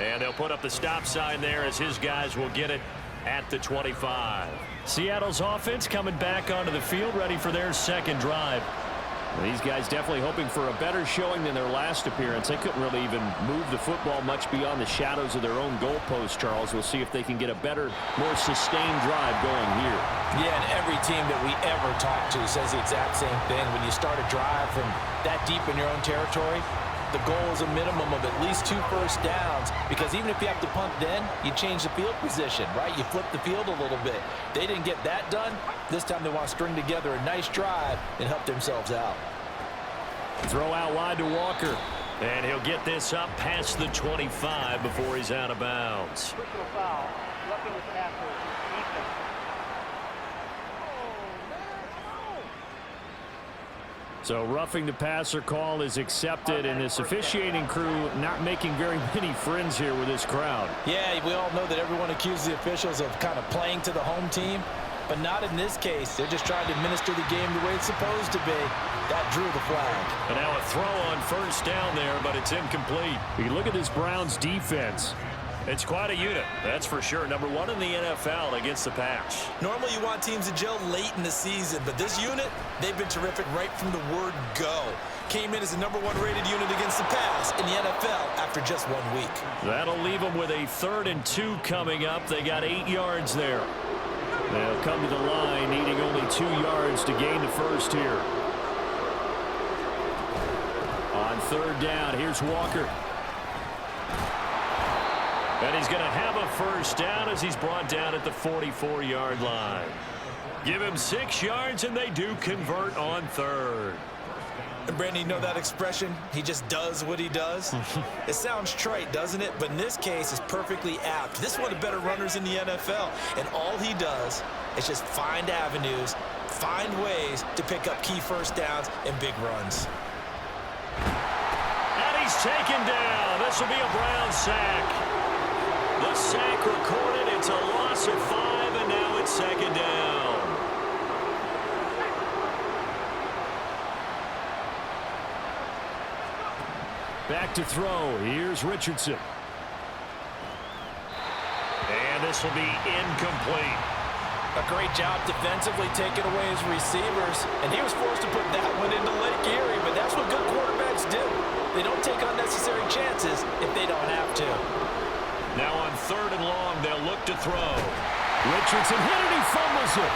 B: And they'll put up the stop sign there as his guys will get it at the 25. Seattle's offense coming back onto the field, ready for their second drive. These guys definitely hoping for a better showing than their last appearance. They couldn't really even move the football much beyond the shadows of their own goalpost, Charles. We'll see if they can get a better, more sustained drive going here.
C: Yeah, and every team that we ever talk to says the exact same thing. When you start a drive from that deep in your own territory, the goal is a minimum of at least 2 first downs, because even if you have to punt then, you change the field position, right? You flip the field a little bit. They didn't get that done. This time they want to string together a nice drive and help themselves out.
B: Throw out wide to Walker. And he'll get this up past the 25 before he's out of bounds.
D: Personal foul. Roughing the passer. Defense.
B: So roughing the passer call is accepted, and this officiating crew not making very many friends here with this crowd.
C: Yeah, we all know that everyone accuses the officials of kind of playing to the home team, but not in this case. They're just trying to administer the game the way it's supposed to be. That drew the flag.
B: And now a throw on first down there, but it's incomplete. You look at this Browns defense. It's quite a unit, that's for sure. Number 1 in the NFL against the pass.
G: Normally you want teams to gel late in the season, but this unit, they've been terrific right from the word go. Came in as the number 1 rated unit against the pass in the NFL after just 1 week.
B: That'll leave them with a 3rd and 2 coming up. They got 8 yards there. They'll come to the line needing only 2 yards to gain the first here. On 3rd down, here's Walker. And he's going to have a first down as he's brought down at the 44-yard line. Give him 6 yards, and they do convert on 3rd.
G: And Brandon, you know that expression? He just does what he does? It sounds trite, doesn't it? But in this case, it's perfectly apt. This is one of the better runners in the NFL. And all he does is just find avenues, find ways to pick up key first downs and big runs.
B: And he's taken down. This will be a Brown sack. The sack recorded. It's a loss of 5, and now it's 2nd down. Back to throw. Here's Richardson. And this will be incomplete.
C: A great job defensively taking away his receivers, and he was forced to put that one into Lake Erie, but that's what good quarterbacks do. They don't take unnecessary chances if they don't have to.
B: Now on 3rd and long, they'll look to throw. Richardson hit it, he fumbles it.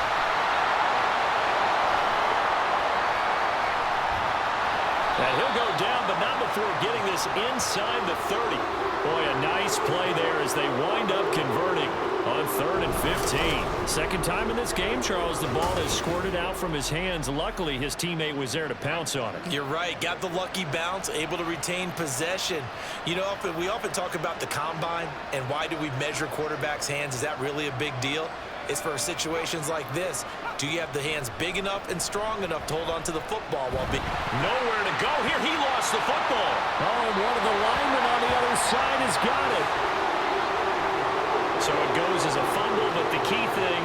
B: And he'll go down, but not before getting this inside the 30. Boy, a nice play there as they wind up converting on 3rd and 15. Second time in this game, Charles, the ball has squirted out from his hands. Luckily, his teammate was there to pounce on it.
G: You're right. Got the lucky bounce, able to retain possession. You know, we often talk about the combine and why do we measure quarterbacks' hands. Is that really a big deal? It's for situations like this. Do you have the hands big enough and strong enough to hold on to the football while being...
B: Nowhere to go here. He lost the football. Oh, and one of the linemen on the other side has got it. So it goes as a fumble, but the key thing,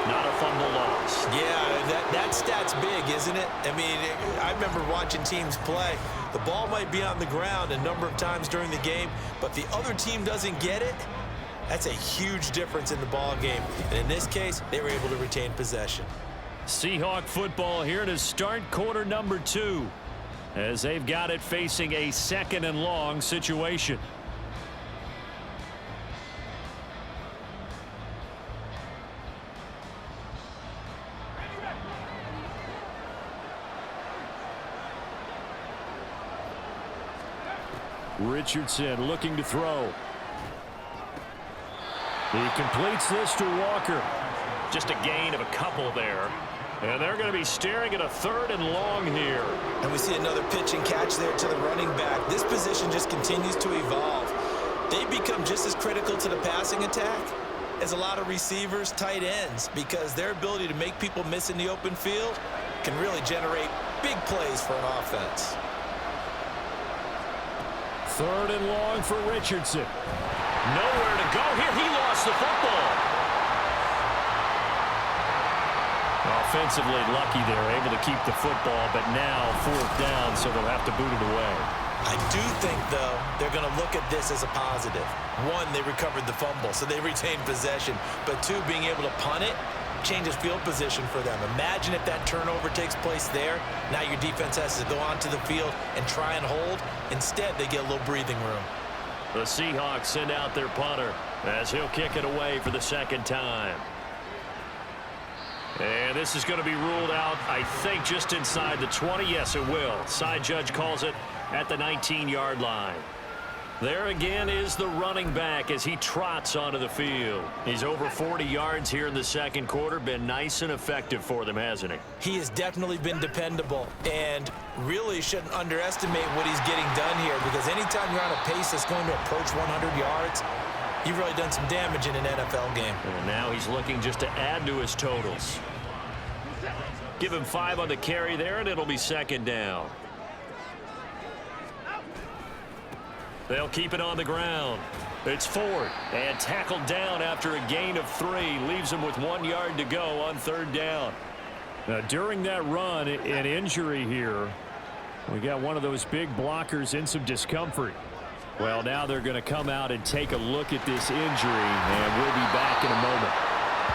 B: not a fumble loss.
G: Yeah, that stat's big, isn't it? I mean, I remember watching teams play. The ball might be on the ground a number of times during the game, but the other team doesn't get it. That's a huge difference in the ball game. And in this case, they were able to retain possession.
B: Seahawk football here to start quarter number 2 as they've got it facing a 2nd and long situation. Richardson looking to throw. He completes this to Walker. Just a gain of a couple there. And they're going to be staring at a 3rd and long here.
G: And we see another pitch and catch there to the running back. This position just continues to evolve. they become just as critical to the passing attack as a lot of receivers, tight ends, because their ability to make people miss in the open field can really generate big plays for an offense.
B: 3rd and long for Richardson. Nowhere to go here. He lost the football. Offensively lucky they're able to keep the football, but now 4th down, so they'll have to boot it away.
G: I do think, though, they're going to look at this as a positive. 1, they recovered the fumble, so they retained possession. But 2, being able to punt it changes field position for them. Imagine if that turnover takes place there. Now your defense has to go onto the field and try and hold. Instead, they get a little breathing room.
B: The Seahawks send out their punter as he'll kick it away for the 2nd time. And this is going to be ruled out, I think, just inside the 20. Yes, it will. Side judge calls it at the 19-yard line. There again is the running back as he trots onto the field. He's over 40 yards here in the 2nd quarter. Been nice and effective for them, hasn't he?
C: He has definitely been dependable, and really shouldn't underestimate what he's getting done here, because anytime you're on a pace that's going to approach 100 yards, you've really done some damage in an NFL game.
B: And now he's looking just to add to his totals. Give him 5 on the carry there, and it'll be 2nd down. They'll keep it on the ground. It's Ford, and tackled down after a gain of 3. Leaves him with 1 yard to go on 3rd down. Now, during that run, an injury here. We got one of those big blockers in some discomfort. Well, now they're going to come out and take a look at this injury, and we'll be back in a moment.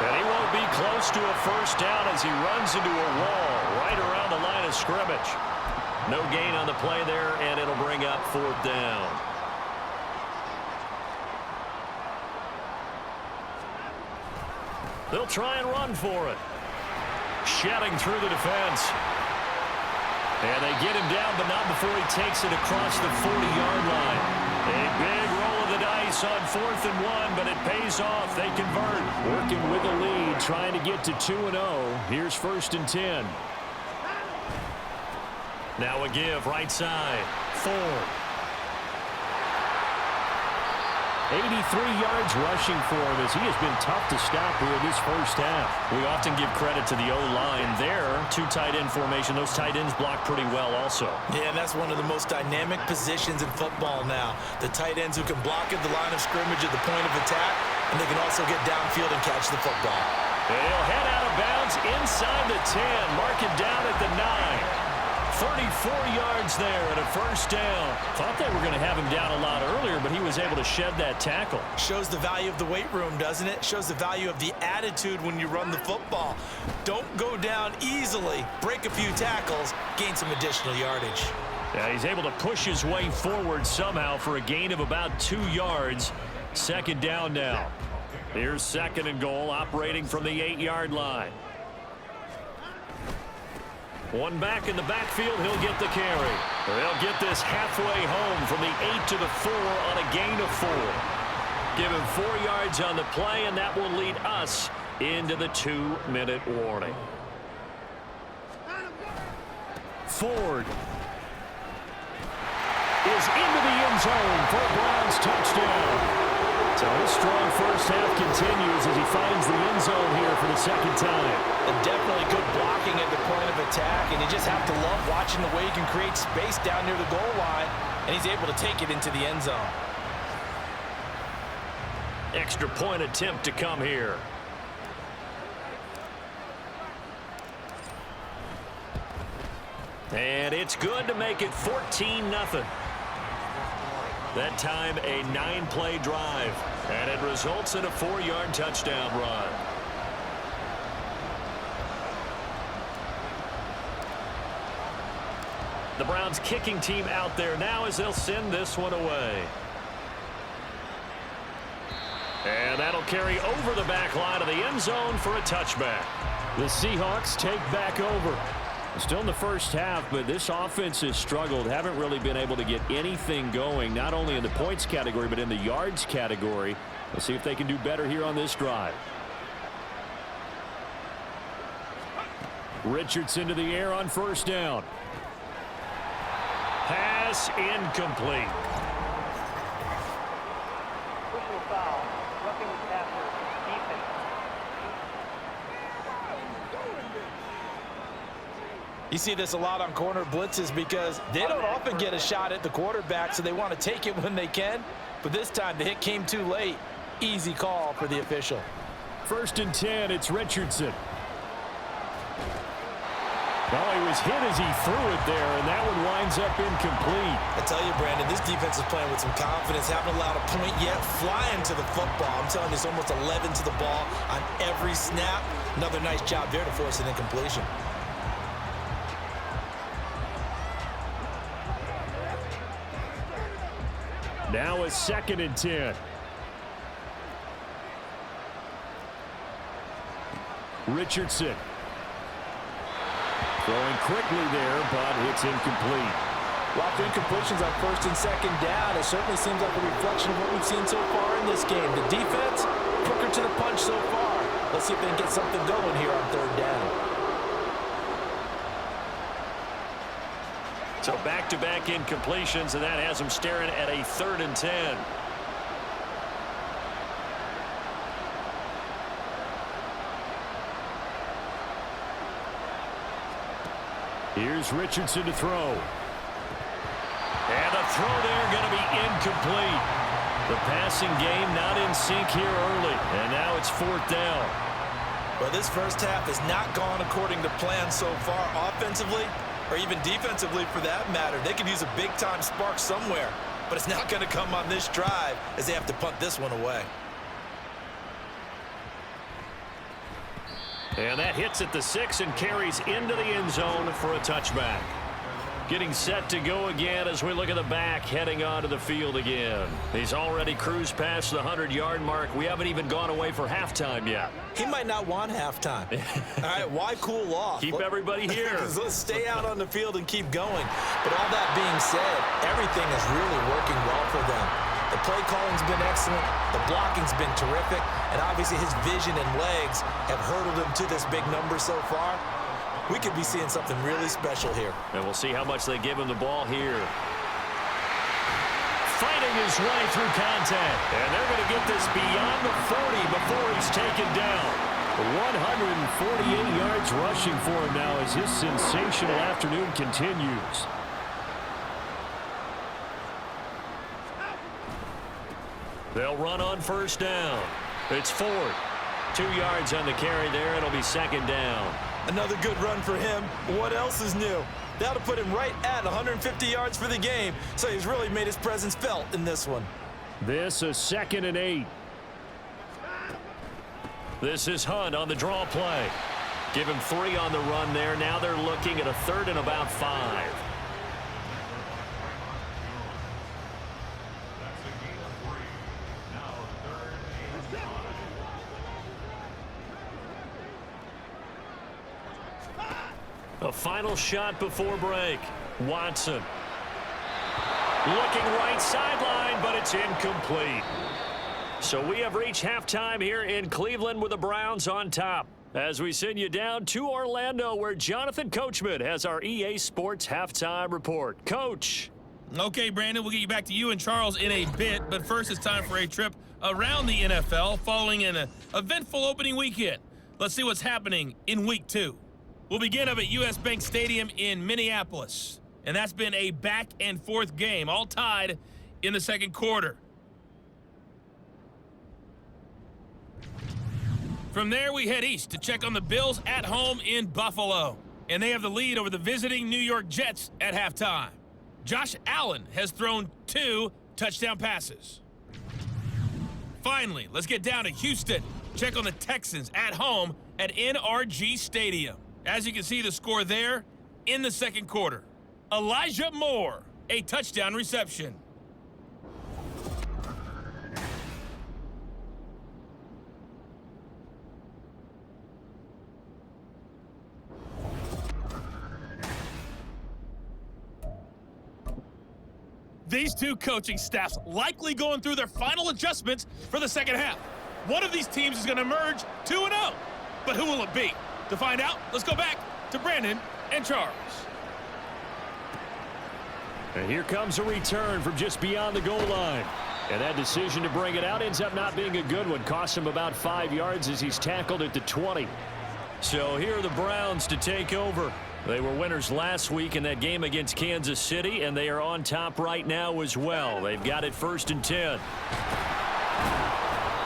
B: And he won't be close to a 1st down as he runs into a wall right around the line of scrimmage. No gain on the play there, and it'll bring up 4th down. They'll try and run for it. Shedding through the defense. And they get him down, but not before he takes it across the 40-yard line. A big roll of the dice on 4th and 1, but it pays off. They convert. Working with a lead, trying to get to 2-0. Here's 1st and 10. Now a give right side. Ford. 83 yards rushing for him as he has been tough to stop here in this 1st half. We often give credit to the O-line there. 2 tight end formation. Those tight ends block pretty well also.
C: Yeah, and that's one of the most dynamic positions in football now. The tight ends who can block at the line of scrimmage at the point of attack, and they can also get downfield and catch the football.
B: They'll head out of bounds inside the 10. Mark it down at the 9. 34 yards there and a 1st down. Thought they were going to have him down a lot earlier, but he was able to shed that tackle.
C: Shows the value of the weight room, doesn't it? Shows the value of the attitude when you run the football. Don't go down easily. Break a few tackles. Gain some additional yardage.
B: Yeah, he's able to push his way forward somehow for a gain of about 2 yards. 2nd down now. Here's 2nd and goal, operating from the 8-yard line. 1 back in the backfield, he'll get the carry. They'll get this halfway home from the 8 to the 4 on a gain of 4. Give him 4 yards on the play, and that will lead us into the 2-minute warning. Ford is into the end zone for a Browns touchdown. So his strong 1st half continues as he finds the end zone here for the 2nd time.
C: And definitely good blocking at the point of attack, and you just have to love watching the way he can create space down near the goal line, and he's able to take it into the end zone.
B: Extra point attempt to come here. And it's good to make it 14-0. That time a 9-play drive, and it results in a 4-yard touchdown run. The Browns kicking team out there now as they'll send this one away. And that'll carry over the back line of the end zone for a touchback. The Seahawks take back over. Still in the 1st half, but this offense has struggled. Haven't really been able to get anything going, not only in the points category, but in the yards category. Let's see if they can do better here on this drive. Richardson to the air on 1st down. Pass incomplete.
C: You see this a lot on corner blitzes because they don't often get a shot at the quarterback, so they want to take it when they can. But this time, the hit came too late. Easy call for the official.
B: 1st and 10, it's Richardson. Well, he was hit as he threw it there, and that one winds up incomplete.
G: I tell you, Brandon, this defense is playing with some confidence. Haven't allowed a point yet. Flying to the football. I'm telling you, it's almost 11 to the ball on every snap. Another nice job there to force an incompletion.
B: Now a 2nd and 10. Richardson. Throwing quickly there, but it's incomplete.
C: Well, after incompletions on 1st and 2nd down, it certainly seems like a reflection of what we've seen so far in this game. The defense, quicker to the punch so far. Let's see if they can get something going here on 3rd down.
B: So back-to-back incompletions, and that has them staring at a 3rd and 10. Here's Richardson to throw. And the throw there going to be incomplete. The passing game not in sync here early, and now it's 4th down.
G: Well, this first half has not gone according to plan so far offensively, or even defensively for that matter. They could use a big-time spark somewhere, but it's not going to come on this drive as they have to punt this one away.
B: And that hits at the 6 and carries into the end zone for a touchback. Getting set to go again as we look at the back heading onto the field again. He's already cruised past the 100-yard mark. We haven't even gone away for halftime yet.
C: He might not want halftime. All right, why cool off?
B: Keep everybody here.
G: Let's stay out on the field and keep going.
C: But all that being said, everything is really working well for them. The play calling's been excellent, the blocking's been terrific, and obviously his vision and legs have hurdled him to this big number so far. We could be seeing something really special here.
B: And we'll see how much they give him the ball here. Fighting his way through contact. And they're going to get this beyond the 40 before he's taken down. 148 yards rushing for him now as his sensational afternoon continues. They'll run on 1st down. It's Ford. 2 yards on the carry there. It'll be 2nd down.
G: Another good run for him. What else is new? That'll put him right at 150 yards for the game, so he's really made his presence felt in this one.
B: This is 2nd and 8. This is Hunt on the draw play. Give him 3 on the run there. Now they're looking at a 3rd and about 5. A final shot before break. Watson. Looking right sideline, but it's incomplete. So we have reached halftime here in Cleveland with the Browns on top. As we send you down to Orlando, where Jonathan Coachman has our EA Sports halftime report. Coach.
F: Okay, Brandon, we'll get you back to you and Charles in a bit, but first it's time for a trip around the NFL following an eventful opening weekend. Let's see what's happening in Week 2. We'll begin up at U.S. Bank Stadium in Minneapolis. And that's been a back-and-forth game, all tied in the 2nd quarter. From there, we head east to check on the Bills at home in Buffalo. And they have the lead over the visiting New York Jets at halftime. Josh Allen has thrown 2 touchdown passes. Finally, let's get down to Houston. Check on the Texans at home at NRG Stadium. As you can see, the score there in the 2nd quarter. Elijah Moore, a touchdown reception. These two coaching staffs likely going through their final adjustments for the 2nd half. One of these teams is going to emerge 2-0. But who will it be? To find out, let's go back to Brandon and Charles.
B: And here comes a return from just beyond the goal line. And that decision to bring it out ends up not being a good one. Cost him about 5 yards as he's tackled at the 20. So here are the Browns to take over. They were winners last week in that game against Kansas City, and they are on top right now as well. They've got it 1st and 10.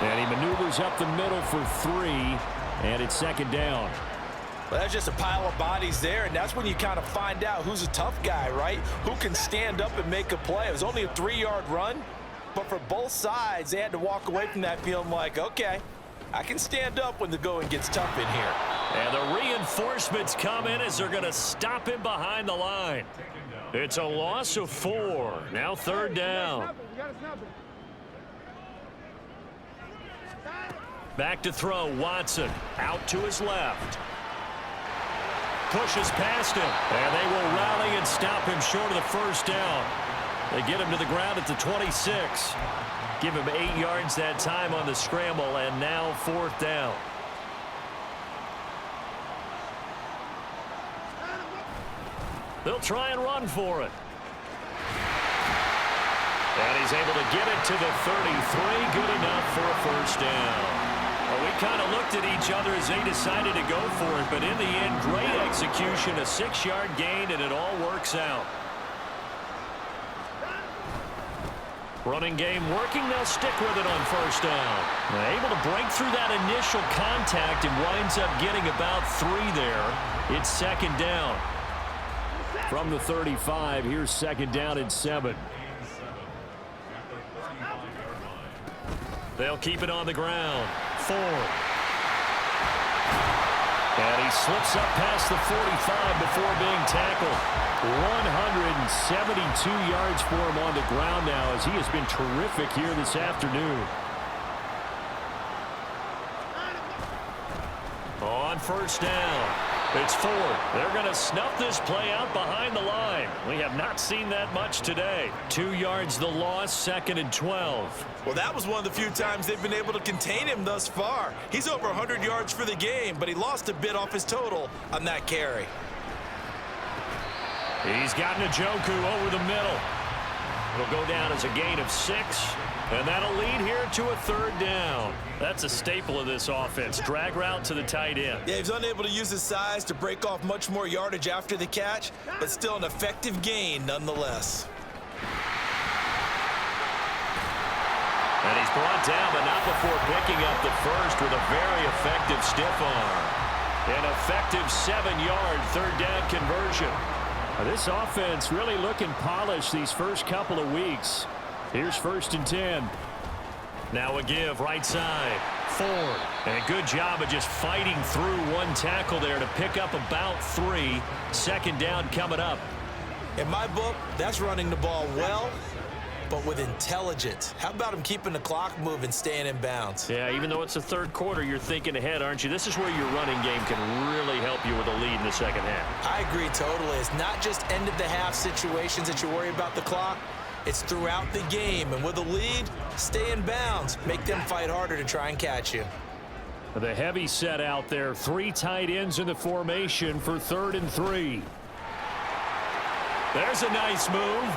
B: And he maneuvers up the middle for 3, and it's 2nd down.
C: Well, that's just a pile of bodies there, and that's when you kind of find out who's a tough guy, right? Who can stand up and make a play. It was only a 3-yard run, but for both sides, they had to walk away from that feeling like, okay, I can stand up when the going gets tough in here.
B: And the reinforcements come in as they're going to stop him behind the line. It's a loss of 4. Now 3rd down. Back to throw, Watson. Out to his left. Pushes past him. And they will rally and stop him short of the 1st down. They get him to the ground at the 26. Give him 8 yards that time on the scramble, and now 4th down. They'll try and run for it. And he's able to get it to the 33. Good enough for a 1st down. Well, we kind of looked at each other as they decided to go for it, but in the end, great execution, a 6-yard gain, and it all works out. Running game working. They'll stick with it on 1st down. They're able to break through that initial contact and winds up getting about 3 there. It's 2nd down. From the 35, here's 2nd down and 7. They'll keep it on the ground. 4. And he slips up past the 45 before being tackled. 172 yards for him on the ground now as he has been terrific here this afternoon. On 1st down, it's 4. They're going to snuff this play out behind the line. We have not seen that much today. 2 yards the loss, 2nd and 12.
G: Well, that was one of the few times they've been able to contain him thus far. He's over 100 yards for the game, but he lost a bit off his total on that carry.
B: He's got Njoku over the middle. It'll go down as a gain of 6, and that'll lead here to a 3rd down. That's a staple of this offense. Drag route to the tight end.
G: Yeah, he's unable to use his size to break off much more yardage after the catch, but still an effective gain nonetheless.
B: And he's brought down, but not before picking up the 1st with a very effective stiff arm. An effective 7-yard 3rd down conversion. This offense really looking polished these first couple of weeks. Here's 1st and 10. Now a give right side. Ford. And a good job of just fighting through one tackle there to pick up about 3. 2nd down coming up.
C: In my book, that's running the ball well, but with intelligence. How about him keeping the clock moving, staying in bounds?
B: Yeah, even though it's the 3rd quarter, you're thinking ahead, aren't you? This is where your running game can really help you with a lead in the 2nd half.
C: I agree totally. It's not just end-of-the-half situations that you worry about the clock. It's throughout the game. And with a lead, stay in bounds. Make them fight harder to try and catch you.
B: The heavy set out there. 3 tight ends in the formation for 3rd and 3. There's a nice move.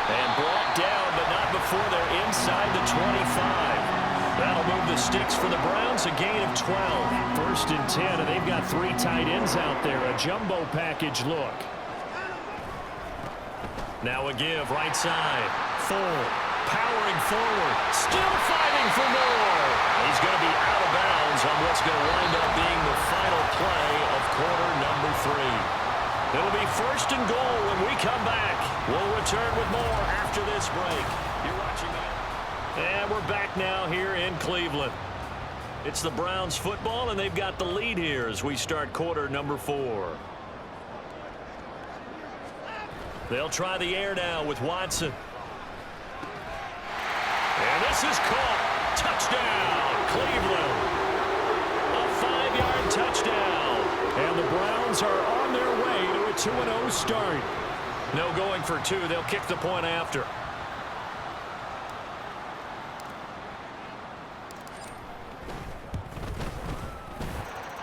B: And brought down, but not before they're inside the 25. That'll move the sticks for the Browns, a gain of 12. 1st and 10, and they've got 3 tight ends out there. A jumbo package look. Now a give, right side. Ford, powering forward. Still fighting for more. He's going to be out of bounds on what's going to wind up being the final play of quarter number 3. It'll be 1st and goal when we come back. We'll return with more after this break. You're watching that. And we're back now here in Cleveland. It's the Browns football, and they've got the lead here as we start quarter number 4. They'll try the air now with Watson. And this is caught. Touchdown, Cleveland. A 5-yard touchdown. And the Browns are on their way to a 2-0 start. No going for 2. They'll kick the point after.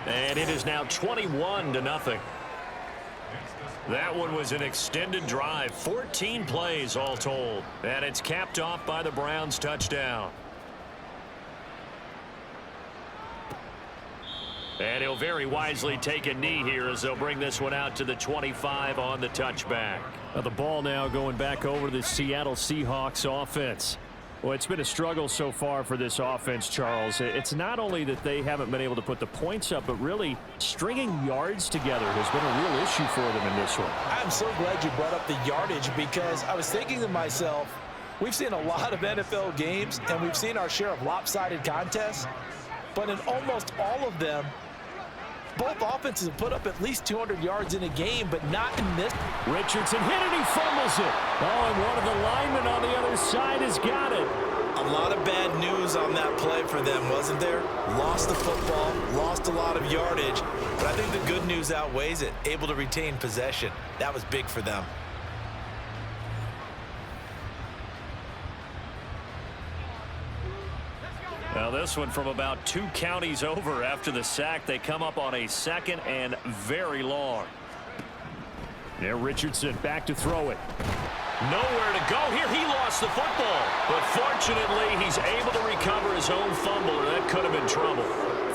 B: And it is now 21-0. That one was an extended drive. 14 plays all told. And it's capped off by the Browns touchdown. And he'll very wisely take a knee here as they'll bring this one out to the 25 on the touchback. Now the ball now going back over to the Seattle Seahawks offense. Well, it's been a struggle so far for this offense, Charles. It's not only that they haven't been able to put the points up, but really stringing yards together has been a real issue for them in this one.
C: I'm so glad you brought up the yardage because I was thinking to myself, we've seen a lot of NFL games and we've seen our share of lopsided contests, but in almost all of them, both offenses have put up at least 200 yards in a game, but not in this.
B: Richardson hit it, he fumbles it. Oh, and one of the linemen on the other side has got it.
G: A lot of bad news on that play for them, wasn't there? Lost the football, lost a lot of yardage, but I think the good news outweighs it. Able to retain possession. That was big for them.
B: Now this one from about 2 counties over after the sack. They come up on a 2nd and very long. Now Richardson back to throw it. Nowhere to go here. He lost the football. But fortunately, he's able to recover his own fumble, or that could have been trouble.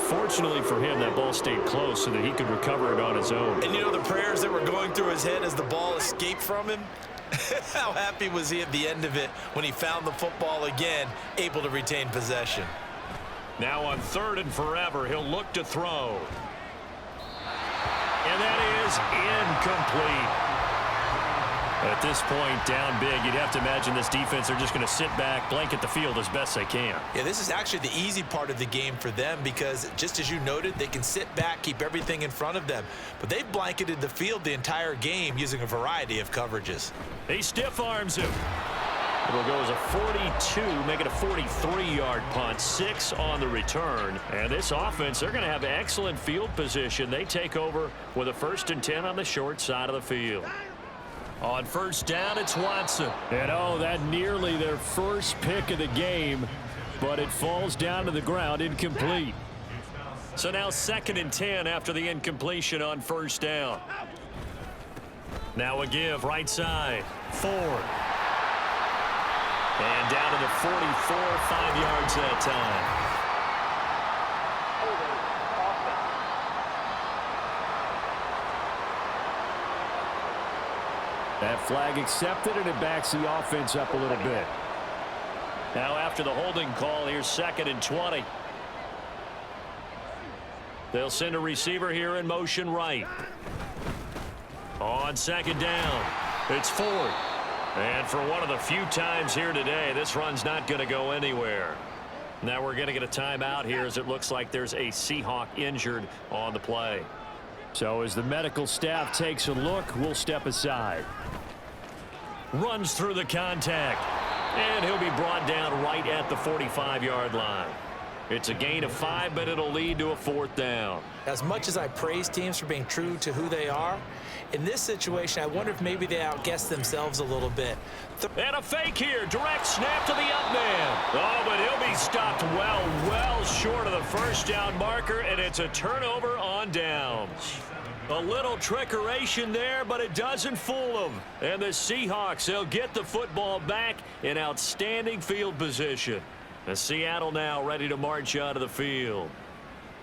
B: Fortunately for him, that ball stayed close so that he could recover it on his own.
G: And you know the prayers that were going through his head as the ball escaped from him? How happy was he at the end of it when he found the football again, able to retain possession?
B: Now on 3rd and forever, he'll look to throw. And that is incomplete. At this point, down big, you'd have to imagine this defense, they're just going to sit back, blanket the field as best they can.
C: Yeah, this is actually the easy part of the game for them because, just as you noted, they can sit back, keep everything in front of them. But they've blanketed the field the entire game using a variety of coverages.
B: He stiff arms him. It'll go as a 42, make it a 43-yard punt, 6 on the return. And this offense, they're going to have excellent field position. They take over with a 1st and 10 on the short side of the field. On 1st down, it's Watson. And oh, that nearly their first pick of the game, but it falls down to the ground, incomplete. So now 2nd and 10 after the incompletion on 1st down. Now a give, right side, Ford. And down to the 44, 5 yards that time. That flag accepted, and it backs the offense up a little bit. Now after the holding call, here's 2nd and 20. They'll send a receiver here in motion right. On 2nd down, it's Ford. And for one of the few times here today, this run's not going to go anywhere. Now we're going to get a timeout here as it looks like there's a Seahawk injured on the play. So as the medical staff takes a look, we'll step aside. Runs through the contact. And he'll be brought down right at the 45-yard line. It's a gain of 5, but it'll lead to a 4th down.
E: As much as I praise teams for being true to who they are, in this situation, I wonder if maybe they outguessed themselves a little bit.
B: And a fake here. Direct snap to the up man. Oh, but he'll be stopped well short of the 1st down marker, and it's a turnover on downs. A little trickeration there, but it doesn't fool them. And the Seahawks, they'll get the football back in outstanding field position. And Seattle now ready to march out of the field.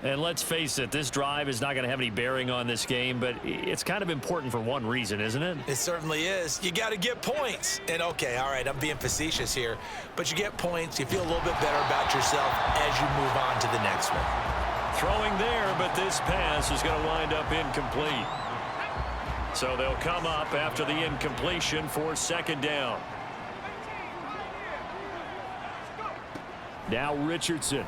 B: And let's face it, this drive is not going to have any bearing on this game, but it's kind of important for one reason, isn't it?
C: It certainly is. You got to get points. And okay, all right, I'm being facetious here, but you get points, you feel a little bit better about yourself as you move on to the next one.
B: Throwing there, but this pass is going to wind up incomplete. So they'll come up after the incompletion for 2nd down. Now Richardson.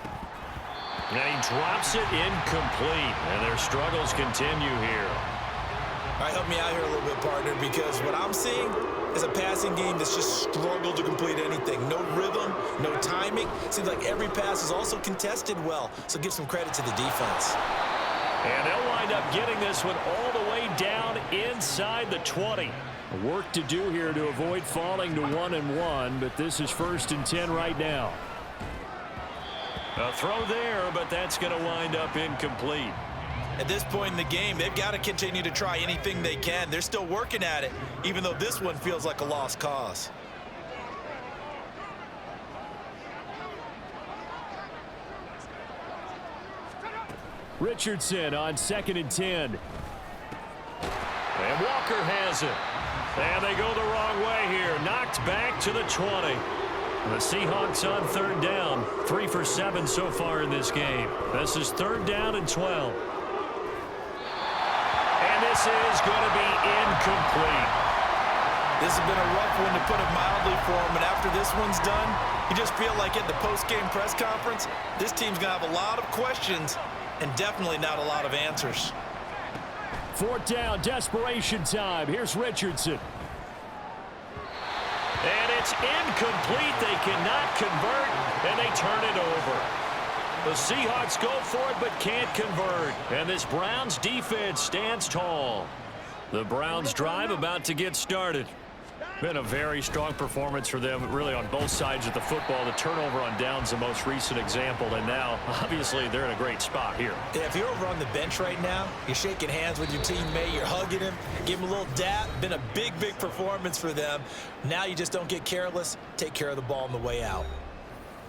B: And he drops it incomplete, and their struggles continue here.
C: All right, help me out here a little bit, partner, because what I'm seeing is a passing game that's just struggled to complete anything. No rhythm, no timing. Seems like every pass is also contested well, so give some credit to the defense.
B: And they'll wind up getting this one all the way down inside the 20. Work to do here to avoid falling to 1-1, but this is 1st and 10 right now. A throw there, but that's going to wind up incomplete.
C: At this point in the game, they've got to continue to try anything they can. They're still working at it, even though this one feels like a lost cause.
B: Richardson on 2nd and 10. And Walker has it. And they go the wrong way here. Knocked back to the 20. The Seahawks on 3rd down. 3 for 7 so far in this game. This is 3rd down and 12. And this is going to be incomplete.
G: This has been a rough one, to put it mildly, for him. And after this one's done, you just feel like at the post-game press conference, this team's going to have a lot of questions and definitely not a lot of answers.
B: 4th down, desperation time. Here's Richardson. And it's incomplete. They cannot convert, and they turn it over. The Seahawks go for it but can't convert. And this Browns defense stands tall. The Browns drive about to get started. Been a very strong performance for them, really, on both sides of the football. The turnover on downs, the most recent example, and now, obviously, they're in a great spot here.
E: Yeah, if you're over on the bench right now, you're shaking hands with your teammate, you're hugging him, give him a little dap. Been a big, big performance for them. Now you just don't get careless. Take care of the ball on the way out.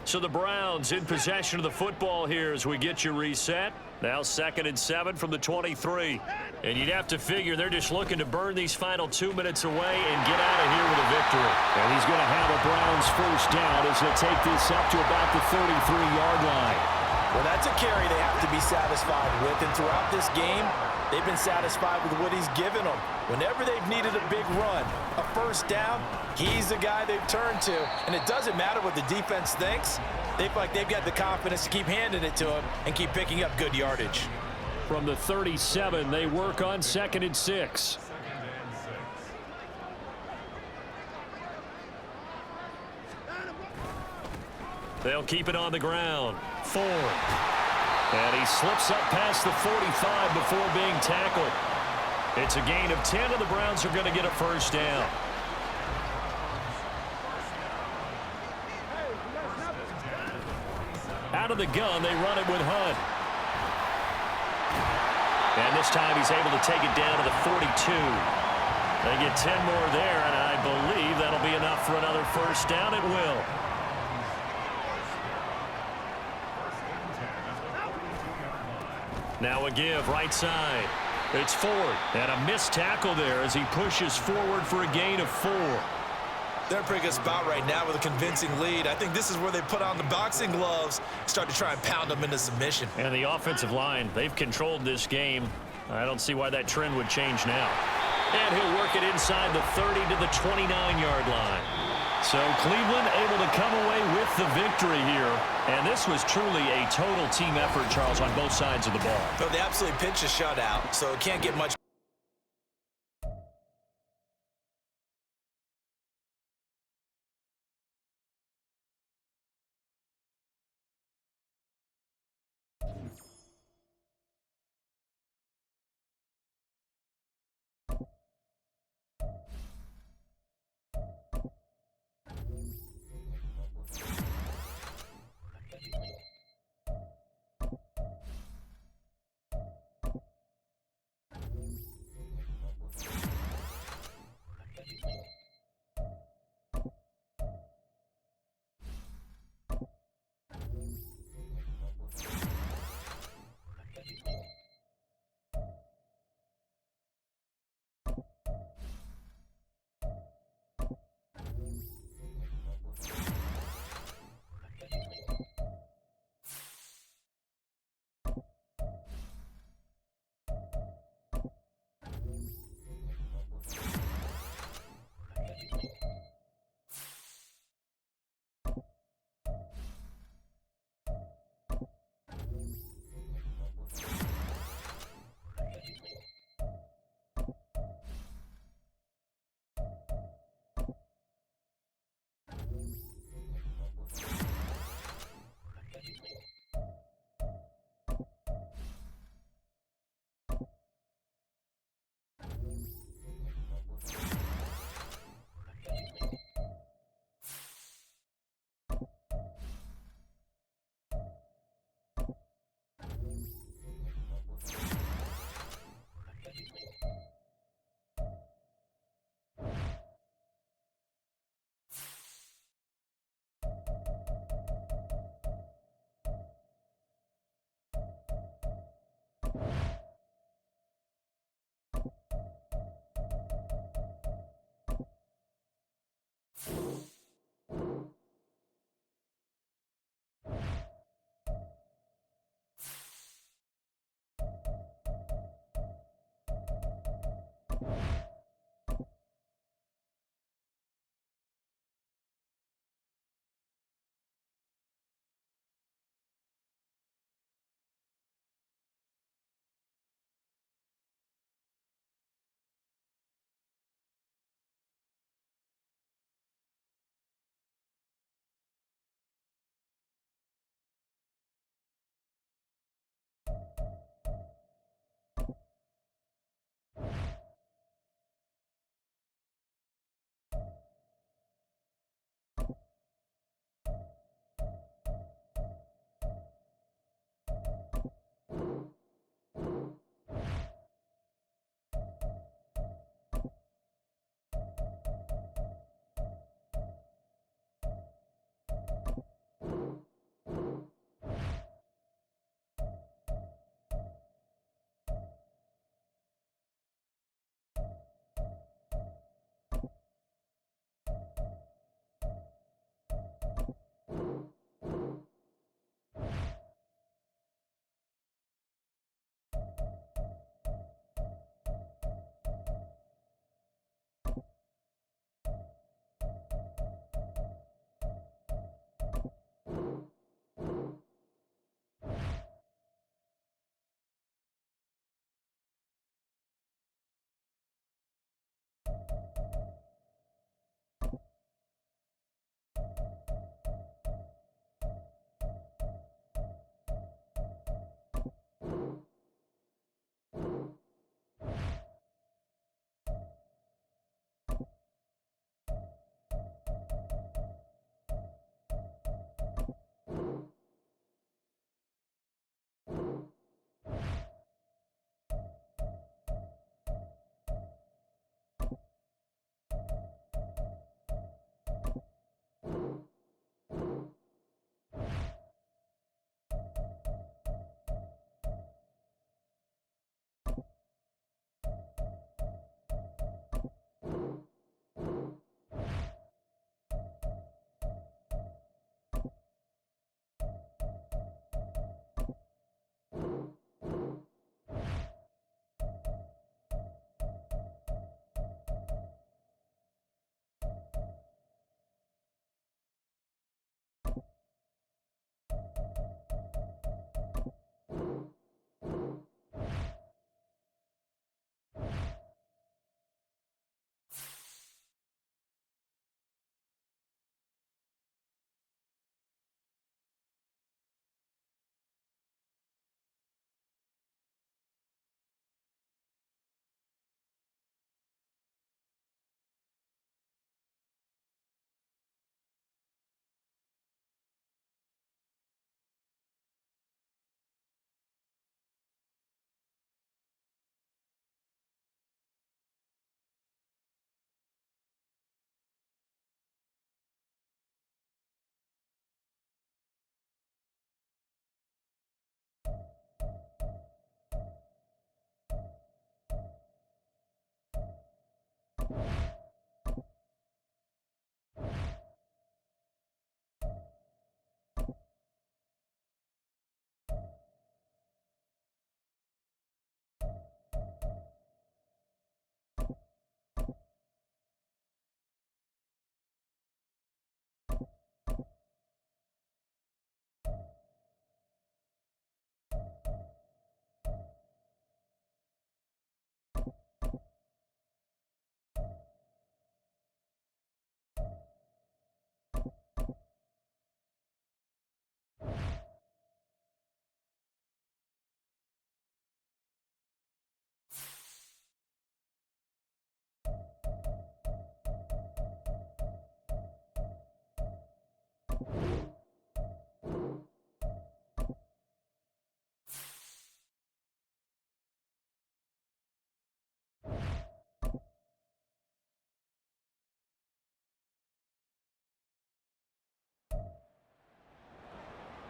B: So the Browns in possession of the football here as we get you reset. Now 2nd and 7 from the 23. And you'd have to figure they're just looking to burn these final 2 minutes away and get out of here with a victory. And he's going to have a Browns 1st down as they take this up to about the 33-yard line.
C: Well, that's a carry they have to be satisfied with. And throughout this game, they've been satisfied with what he's given them. Whenever they've needed a big run, a 1st down, he's the guy they've turned to. And it doesn't matter what the defense thinks. They feel like they've got the confidence to keep handing it to him and keep picking up good yardage.
B: From the 37, they work on 2nd and 6. They'll keep it on the ground. Ford. And he slips up past the 45 before being tackled. It's a gain of 10, and the Browns are going to get a 1st down. Out of the gun, they run it with Hunt. And this time he's able to take it down to the 42. They get 10 more there, and I believe that'll be enough for another 1st down. It will. Now a give, right side. It's Ford. And a missed tackle there as he pushes forward for a gain of 4.
G: They're in a pretty good spot right now with a convincing lead. I think this is where they put on the boxing gloves, start to try and pound them into submission.
B: And the offensive line, they've controlled this game. I don't see why that trend would change now. And he'll work it inside the 30 to the 29-yard line. So Cleveland able to come away with the victory here. And this was truly a total team effort, Charles, on both sides of the ball.
C: But they absolutely pitched a shutout, so it can't get much.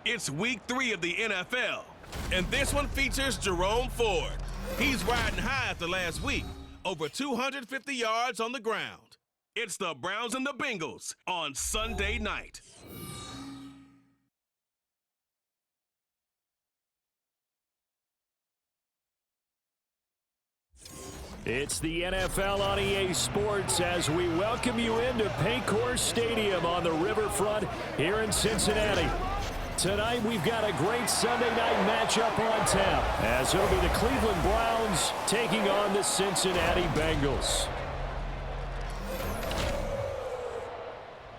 A: It's week 3 of the NFL, and this one features Jerome Ford. He's riding high after last week, over 250 yards on the ground. It's the Browns and the Bengals on Sunday night.
B: It's the NFL on EA Sports as we welcome you into Paycor Stadium on the riverfront here in Cincinnati. Tonight, we've got a great Sunday night matchup on tap, as it'll be the Cleveland Browns taking on the Cincinnati Bengals.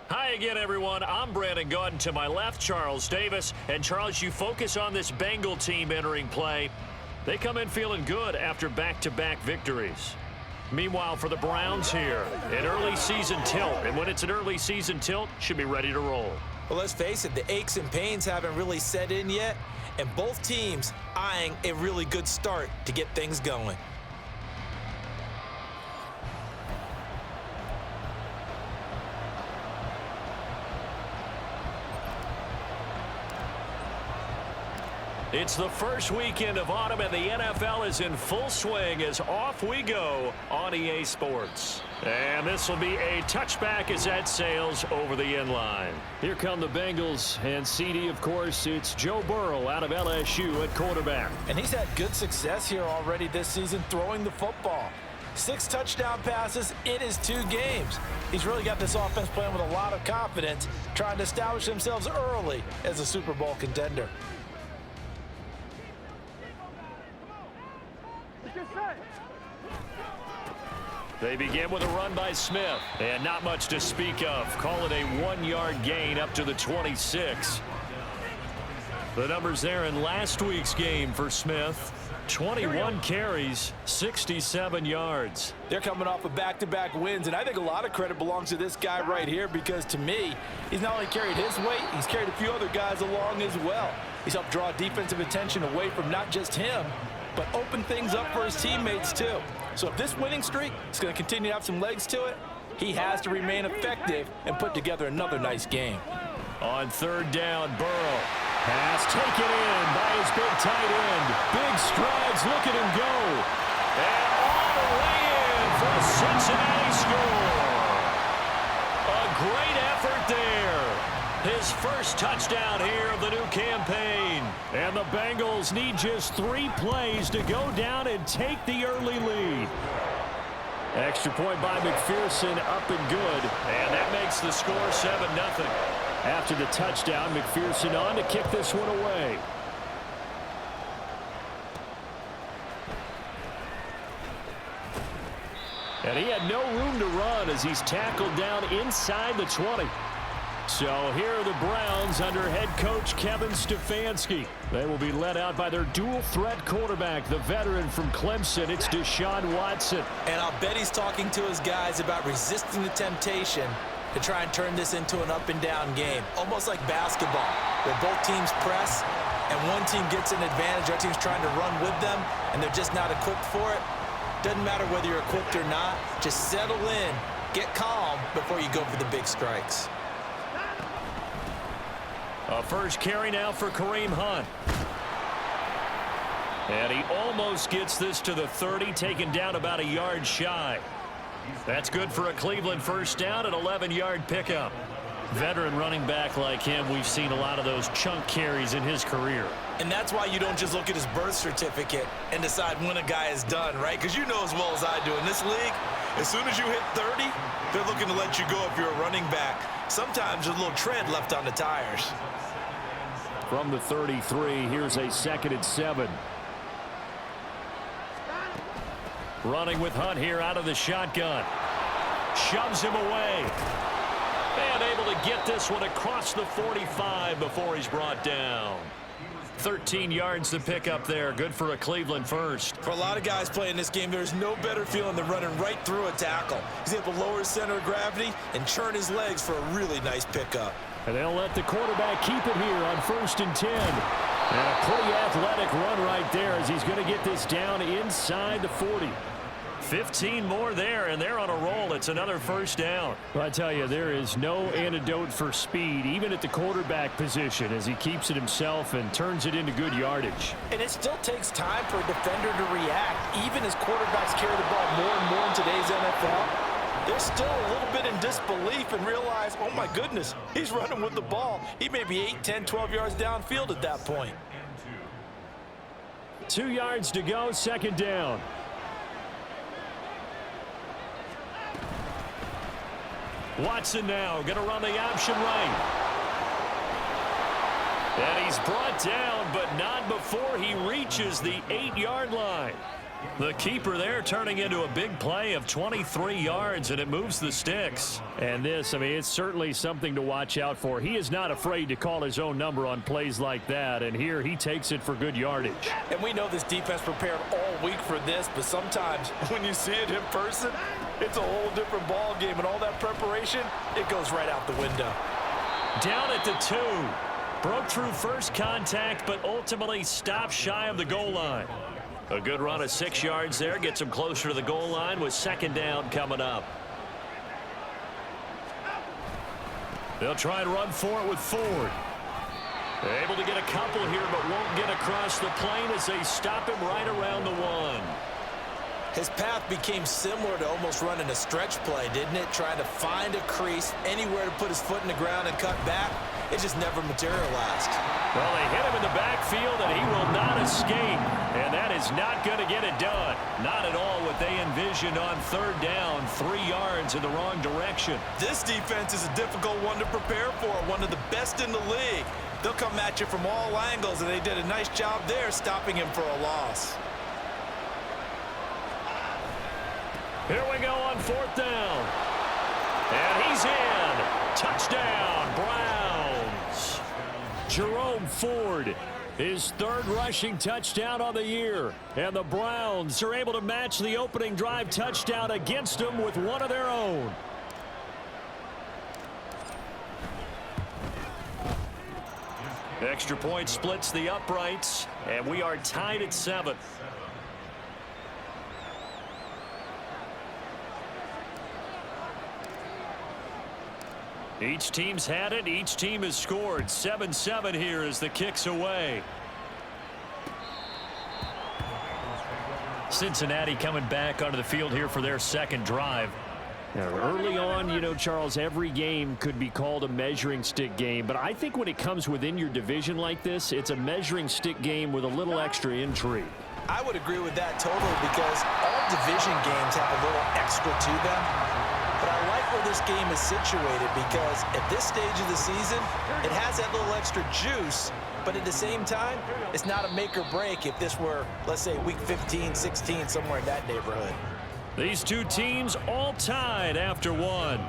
B: Hi again, everyone. I'm Brandon Gaudin. To my left, Charles Davis. And, Charles, you focus on this Bengal team entering play. They come in feeling good after back-to-back victories. Meanwhile, for the Browns here, an early season tilt. And when it's an early season tilt, should be ready to roll.
E: Well, let's face it, the aches and pains haven't really set in yet, and both teams eyeing a really good start to get things going.
B: It's the first weekend of autumn, and the NFL is in full swing as off we go on EA Sports. And this will be a touchback as that sails over the end line. Here come the Bengals, and CD, of course, it's Joe Burrow out of LSU at quarterback.
C: And he's had good success here already this season throwing the football. 6 touchdown passes in his 2 games. He's really got this offense playing with a lot of confidence, trying to establish themselves early as a Super Bowl contender.
B: They begin with a run by Smith, and not much to speak of. Call it a 1-yard gain up to the 26. The numbers there in last week's game for Smith. 21 carries, 67 yards.
C: They're coming off of back-to-back wins, and I think a lot of credit belongs to this guy right here because, to me, he's not only carried his weight, he's carried a few other guys along as well. He's helped draw defensive attention away from not just him, but open things up for his teammates, too. So if this winning streak is going to continue to have some legs to it, he has to remain effective and put together another nice game.
B: On third down, Burrow. Pass taken in by his big tight end. Big strides, look at him go. And all the way in for a Cincinnati score. A great effort there. His first touchdown here of the new campaign. And the Bengals need just 3 plays to go down and take the early lead. Extra point by McPherson, up and good. And that makes the score 7-0. After the touchdown, McPherson on to kick this one away. And he had no room to run as he's tackled down inside the 20. So here are the Browns under head coach Kevin Stefanski. They will be led out by their dual-threat quarterback, the veteran from Clemson. It's Deshaun Watson.
E: And I'll bet he's talking to his guys about resisting the temptation to try and turn this into an up-and-down game, almost like basketball, where both teams press, and one team gets an advantage, the other team's trying to run with them, and they're just not equipped for it. Doesn't matter whether you're equipped or not. Just settle in, get calm before you go for the big strikes.
B: A first carry now for Kareem Hunt. And he almost gets this to the 30, taken down about a yard shy. That's good for a Cleveland first down, an 11-yard pickup. Veteran running back like him, we've seen a lot of those chunk carries in his career.
G: And that's why you don't just look at his birth certificate and decide when a guy is done, right? Because you know as well as I do, in this league, as soon as you hit 30, they're looking to let you go if you're a running back. Sometimes there's a little tread left on the tires.
B: From the 33, here's a 2nd and 7. Running with Hunt here out of the shotgun. Shoves him away. And able to get this one across the 45 before he's brought down. 13 yards to pick up there. Good for a Cleveland first.
G: For a lot of guys playing this game, there's no better feeling than running right through a tackle. He's able to lower his center of gravity and churn his legs for a really nice pickup.
B: And they'll let the quarterback keep it here on 1st and 10. And a pretty athletic run right there as he's going to get this down inside the 40. 15 more there, and they're on a roll. It's another first down. Well, I tell you, there is no antidote for speed, even at the quarterback position, as he keeps it himself and turns it into good yardage.
C: And it still takes time for a defender to react, even as quarterbacks carry the ball more and more in today's NFL. They're still a little bit in disbelief and realize, oh my goodness, he's running with the ball. He may be 8, 10, 12 yards downfield at that point.
B: 2 yards to go, 2nd down. Watson now going to run the option right. And he's brought down, but not before he reaches the 8-yard line. The keeper there turning into a big play of 23 yards, and it moves the sticks. And this, I mean, it's certainly something to watch out for. He is not afraid to call his own number on plays like that, and here he takes it for good yardage.
C: And we know this defense prepared all week for this, but sometimes when you see it in person, it's a whole different ball game, and all that preparation, it goes right out the window.
B: Down at the 2. Broke through first contact, but ultimately stopped shy of the goal line. A good run of 6 yards there. Gets him closer to the goal line with 2nd down coming up. They'll try and run for it with Ford. Able to get a couple here, but won't get across the plane as they stop him right around the 1.
C: His path became similar to almost running a stretch play, didn't it? Trying to find a crease, anywhere to put his foot in the ground and cut back. It just never materialized.
B: Well, they hit him in the backfield, and he will not escape. And that is not going to get it done. Not at all what they envisioned on 3rd down. 3 yards in the wrong direction.
G: This defense is a difficult one to prepare for, one of the best in the league. They'll come at you from all angles, and they did a nice job there stopping him for a loss.
B: Here we go on 4th down. And he's in. Touchdown, Browns. Jerome Ford, his 3rd rushing touchdown on the year. And the Browns are able to match the opening drive touchdown against them with one of their own. Extra point splits the uprights, and we are tied at 7. Each team's had it. Each team has scored. 7-7 here as the kick's away. Cincinnati coming back onto the field here for their 2nd drive. Now, early on, you know, Charles, every game could be called a measuring stick game. But I think when it comes within your division like this, it's a measuring stick game with a little extra intrigue.
C: I would agree with that totally, because all division games have a little extra to them. But I like where this game is situated, because at this stage of the season, it has that little extra juice, but at the same time, it's not a make or break if this were, let's say, week 15, 16, somewhere in that neighborhood.
B: These two teams all tied after 1.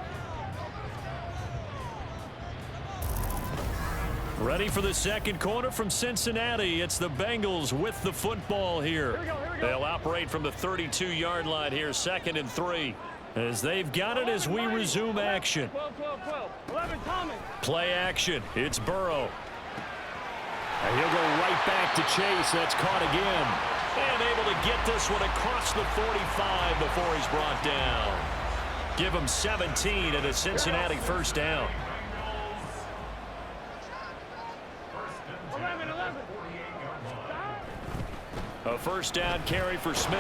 B: Ready for the 2nd quarter from Cincinnati. It's the Bengals with the football here. They'll operate from the 32-yard line here, 2nd and 3. As they've got it as we resume action. Play action. It's Burrow. And he'll go right back to Chase. That's caught again. And able to get this one across the 45 before he's brought down. Give him 17 at a Cincinnati first down. A first down carry for Smith.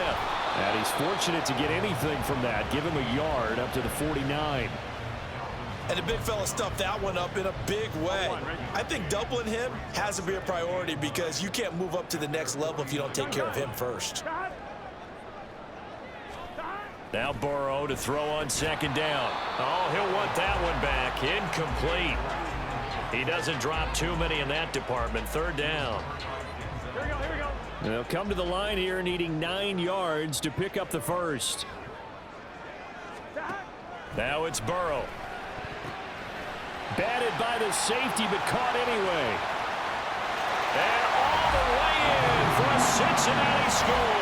B: And he's fortunate to get anything from that. Give him a yard up to the 49.
G: And the big fella stuffed that one up in a big way. I think doubling him has to be a priority because you can't move up to the next level if you don't take care of him first.
B: Now Burrow to throw on second down. Oh, he'll want that one back. Incomplete. He doesn't drop too many in that department. Third down. They'll come to the line here needing 9 yards to pick up the first. Now it's Burrow. Batted by the safety, but caught anyway. And all the way in for a Cincinnati score.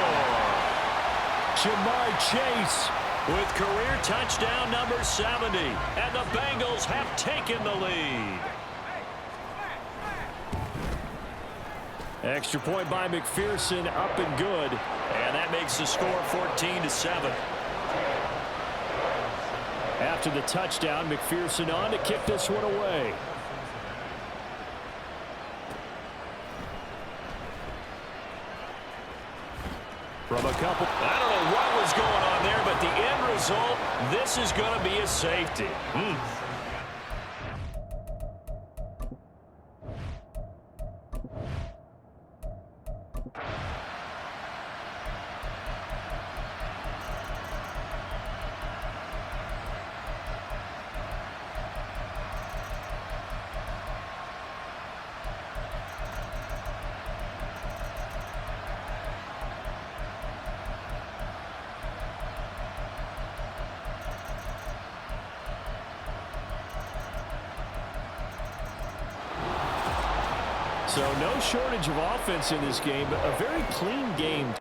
B: Jamar Chase with career touchdown number 70. And the Bengals have taken the lead. Extra point by McPherson, up and good. And that makes the score 14-7. After the touchdown, McPherson on to kick this one away. From a couple, I don't know what was going on there, but the end result, this is going to be a safety. So no shortage of offense in this game, but a very clean game.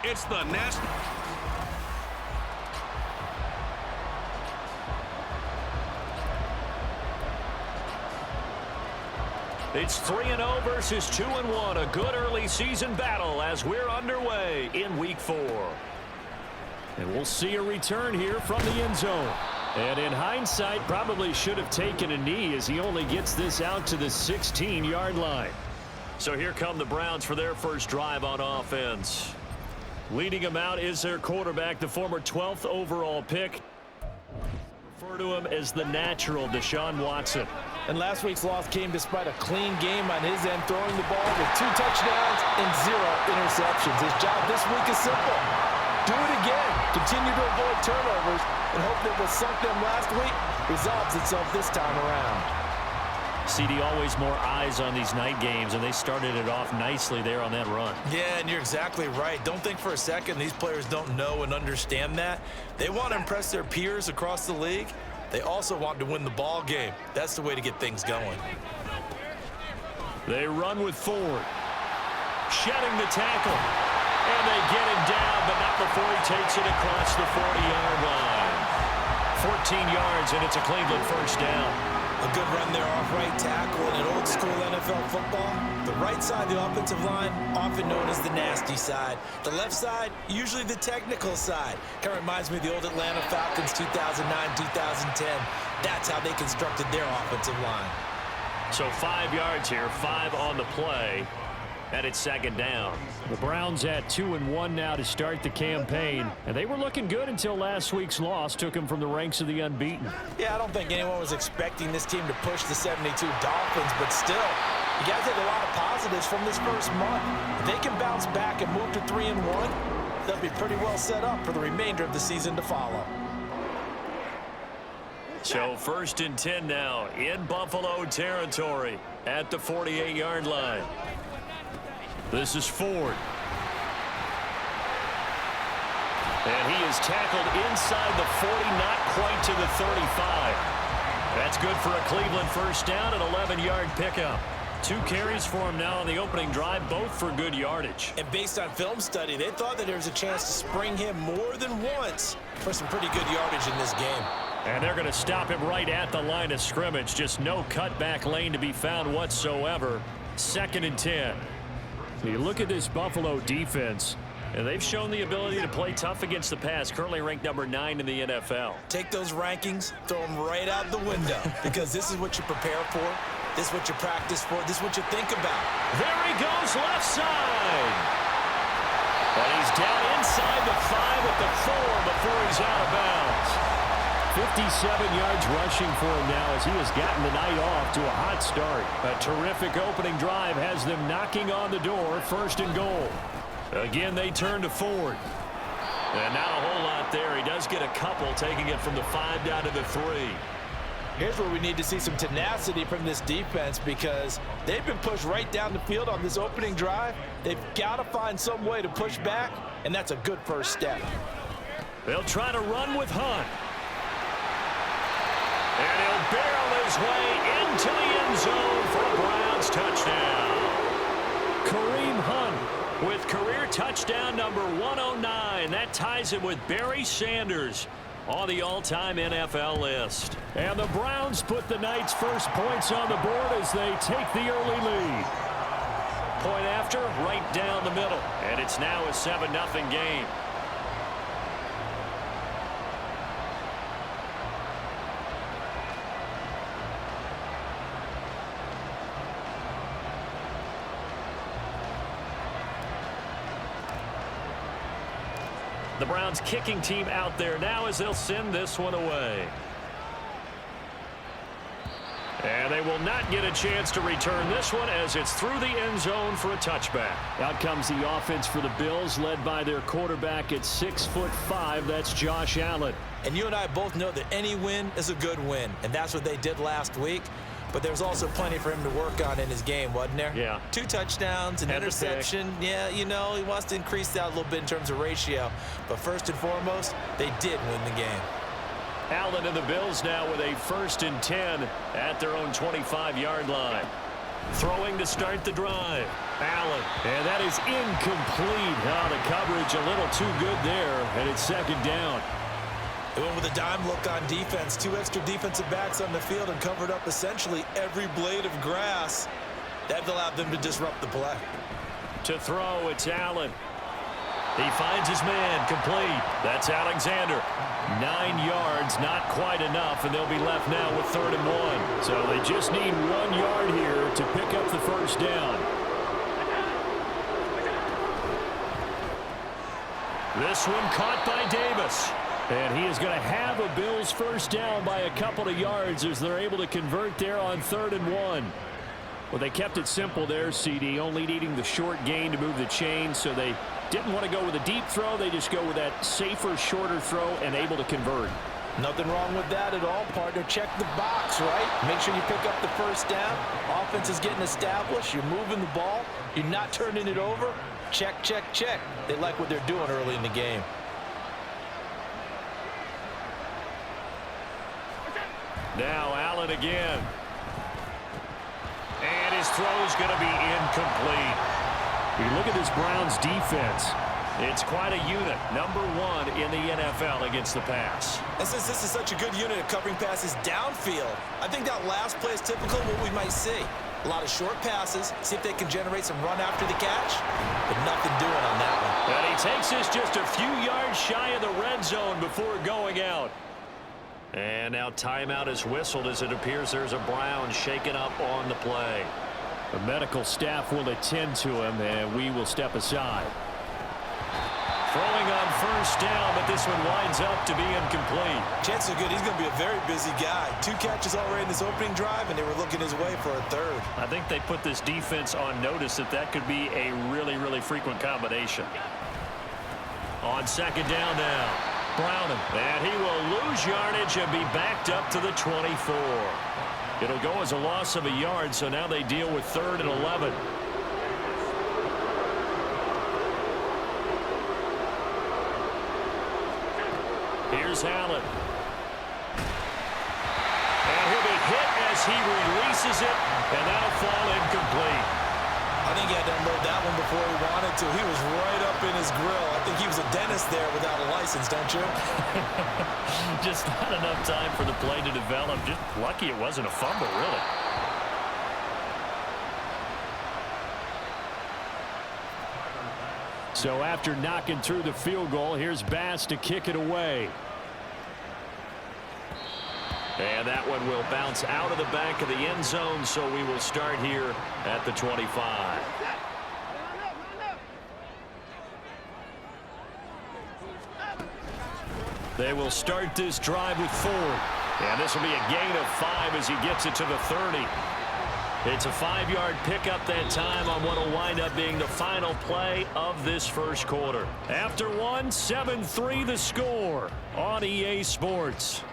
A: It's the national.
B: It's 3-0 versus 2-1. A good early season battle as we're underway in Week 4. And we'll see a return here from the end zone. And in hindsight, probably should have taken a knee as he only gets this out to the 16-yard line. So here come the Browns for their first drive on offense. Leading them out is their quarterback, the former 12th overall pick. Refer to him as the natural Deshaun Watson.
C: And last week's loss came despite a clean game on his end, throwing the ball with 2 touchdowns and 0 interceptions. His job this week is simple. Do it again. Continue to avoid turnovers and hope that what sunk them last week resolves itself this time around.
B: CD, always more eyes on these night games, and they started it off nicely there on that run.
G: Yeah, and you're exactly right. Don't think for a second these players don't know and understand that. They want to impress their peers across the league. They also want to win the ball game. That's the way to get things going.
B: They run with Ford. Shedding the tackle. And they get him down, but not before he takes it across the 40-yard line. 14 yards, and it's a Cleveland first down.
G: A good run there off right tackle in an old-school NFL football. The right side of the offensive line, often known as the nasty side. The left side, usually the technical side. Kind of reminds me of the old Atlanta Falcons 2009-2010. That's how they constructed their offensive line.
B: So 5 yards here, 5 on the play. And it's second down. The Browns at 2-1 now to start the campaign. And they were looking good until last week's loss took them from the ranks of the unbeaten.
C: Yeah, I don't think anyone was expecting this team to push the 72 Dolphins, but still, you guys had a lot of positives from this first month. If they can bounce back and move to 3-1, they'll be pretty well set up for the remainder of the season to follow.
B: So 1st and 10 now in Buffalo territory at the 48-yard line. This is Ford. And he is tackled inside the 40, not quite to the 35. That's good for a Cleveland first down, an 11-yard pickup. 2 carries for him now on the opening drive, both for good yardage.
C: And based on film study, they thought that there was a chance to spring him more than once for some pretty good yardage in this game.
B: And they're going to stop him right at the line of scrimmage. Just no cutback lane to be found whatsoever. 2nd and 10. You look at this Buffalo defense, and they've shown the ability to play tough against the pass, currently ranked number 9 in the NFL.
G: Take those rankings, throw them right out the window, because this is what you prepare for, this is what you practice for, this is what you think about.
B: There he goes, left side. And he's down inside the 5 at the 4 before he's out of bounds. 57 yards rushing for him now as he has gotten the night off to a hot start. A terrific opening drive has them knocking on the door, 1st and goal. Again, they turn to Ford. And not a whole lot there. He does get a couple, taking it from the 5 down to the 3.
C: Here's where we need to see some tenacity from this defense because they've been pushed right down the field on this opening drive. They've got to find some way to push back, and that's a good first step.
B: They'll try to run with Hunt. And he'll barrel his way into the end zone for a Browns touchdown. Kareem Hunt with career touchdown number 109. That ties him with Barry Sanders on the all-time NFL list. And the Browns put the night's first points on the board as they take the early lead. Point after, right down the middle. And it's now a 7-0 game. The Browns kicking team out there now as they'll send this one away. And they will not get a chance to return this one as it's through the end zone for a touchback. Out comes the offense for the Bills, led by their quarterback at 6'5". That's Josh Allen.
C: And you and I both know that any win is a good win, and that's what they did last week. But there's also plenty for him to work on in his game, wasn't there?
B: Yeah.
C: 2 touchdowns, an interception. Yeah, you know, he wants to increase that a little bit in terms of ratio. But first and foremost, they did win the game.
B: Allen and the Bills now with a 1st and 10 at their own 25-yard line. Throwing to start the drive. Allen. And that is incomplete. Oh, the coverage a little too good there, and it's 2nd down.
G: They went with a dime look on defense. 2 extra defensive backs on the field and covered up essentially every blade of grass. That allowed them to disrupt the play.
B: To throw, it's Allen. He finds his man, complete. That's Alexander. 9 yards, not quite enough, and they'll be left now with 3rd and 1. So they just need 1 yard here to pick up the first down. This one caught by Davis. And he is going to have a Bills first down by a couple of yards as they're able to convert there on 3rd and 1. Well, they kept it simple there, CD, only needing the short gain to move the chain, so they didn't want to go with a deep throw. They just go with that safer, shorter throw and able to convert.
C: Nothing wrong with that at all, partner. Check the box, right? Make sure you pick up the first down. Offense is getting established. You're moving the ball. You're not turning it over. Check, check, check. They like what they're doing early in the game.
B: Now Allen again. And his throw's going to be incomplete. You look at this Browns defense. It's quite a unit. Number 1 in the NFL against the pass.
G: And since this is such a good unit of covering passes downfield, I think that last play is typical of what we might see. A lot of short passes, see if they can generate some run after the catch, but nothing doing on that one.
B: And he takes this just a few yards shy of the red zone before going out. And now timeout is whistled as it appears there's a Brown shaken up on the play. The medical staff will attend to him, and we will step aside. Throwing on first down, but this one winds up to be incomplete.
G: Chances are good he's going to be a very busy guy. 2 catches already in this opening drive, and they were looking his way for a 3rd.
B: I think they put this defense on notice that could be a really, really frequent combination. On 2nd down now. Browning, and he will lose yardage and be backed up to the 24. It'll go as a loss of a yard, so now they deal with 3rd and 11. Here's Allen. And he'll be hit as he releases it, and that'll fall incomplete.
G: I think he had to unload that one before he wanted to. He was right up in his grill. I think he was a dentist there without a license, don't you?
B: Just not enough time for the play to develop. Just lucky it wasn't a fumble, really. So after knocking through the field goal, here's Bass to kick it away. And that one will bounce out of the back of the end zone, so we will start here at the 25. They will start this drive with Ford. And this will be a gain of 5 as he gets it to the 30. It's a 5-yard pickup that time on what will wind up being the final play of this first quarter. After 1, 7-3 the score on EA Sports.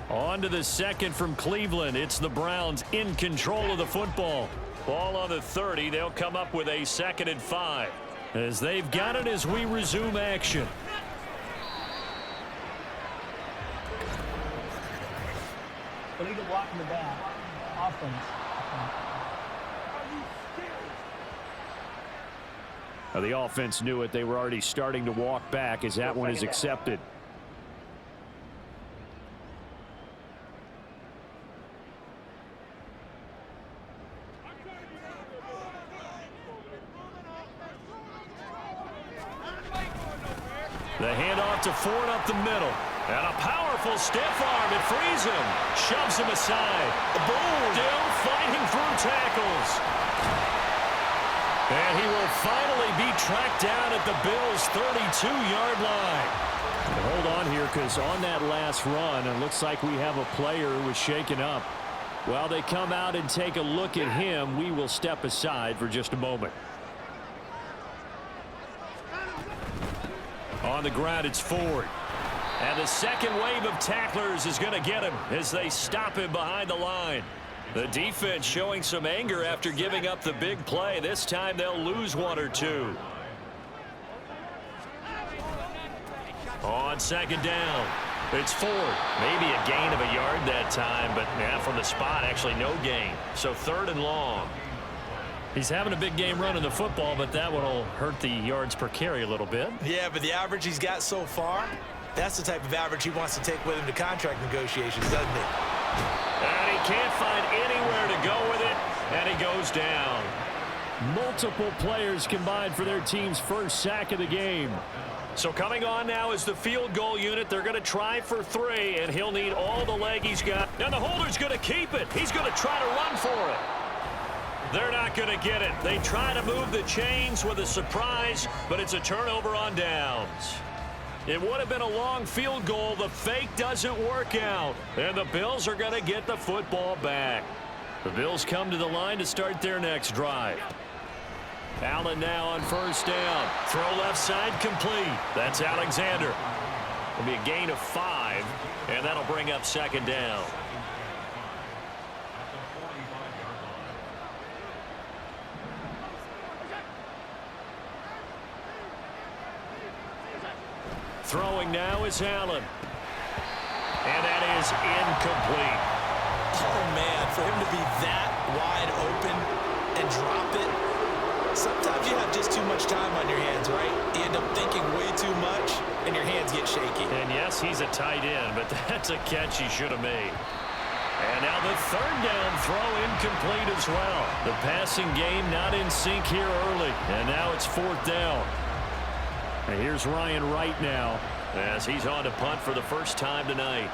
B: On to the second from Cleveland. It's the Browns in control of the football. Ball on the 30. They'll come up with a 2nd and 5. As they've got it as we resume action.
D: Illegal block in the back. Offense.
B: Now the offense knew it. They were already starting to walk back as that one is accepted. The handoff to Ford up the middle. And a powerful stiff arm. It frees him. Shoves him aside. Boom. Still fighting through tackles. And he will finally be tracked down at the Bills' 32-yard line. Hold on here, because on that last run, it looks like we have a player who was shaken up. While they come out and take a look at him, we will step aside for just a moment. On the ground, it's Ford. And the second wave of tacklers is going to get him as they stop him behind the line. The defense showing some anger after giving up the big play. This time they'll lose 1 or 2. On 2nd down, it's Ford. Maybe a gain of a yard that time, but from the spot, actually no gain. So 3rd and long. He's having a big game running the football, but that one will hurt the yards per carry a little bit.
G: Yeah, but the average he's got so far, that's the type of average he wants to take with him to contract negotiations, doesn't he?
B: And he can't find anywhere to go with it, and he goes down. Multiple players combined for their team's first sack of the game. So coming on now is the field goal unit. They're going to try for 3, and he'll need all the leg he's got. And the holder's going to keep it. He's going to try to run for it. They're not going to get it. They try to move the chains with a surprise, but it's a turnover on downs. It would have been a long field goal. The fake doesn't work out, and the Bills are going to get the football back. The Bills come to the line to start their next drive. Allen now on first down. Throw left side complete. That's Alexander. It'll be a gain of 5, and that'll bring up second down. Throwing now is Allen. And that is incomplete.
E: Oh, man, for him to be that wide open and drop it. Sometimes you have just too much time on your hands, right? You end up thinking way too much, and your hands get shaky.
B: And yes, he's a tight end, but that's a catch he should have made. And now the third down throw incomplete as well. The passing game not in sync here early. And now it's fourth down. And here's Ryan Wright now as he's on to punt for the first time tonight.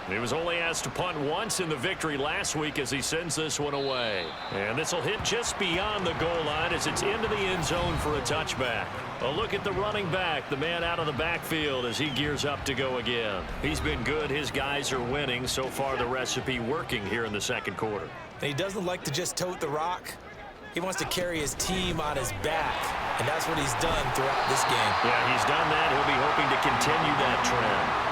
B: He was only asked to punt once in the victory last week as he sends this one away. And this will hit just beyond the goal line as it's into the end zone for a touchback. A look at the running back, the man out of the backfield as he gears up to go again. He's been good. His guys are winning. So far, the recipe working here in the second quarter.
E: And he doesn't like to just tote the rock. He wants to carry his team on his back, and that's what he's done throughout this game.
B: Yeah, he's done that. He'll be hoping to continue that trend.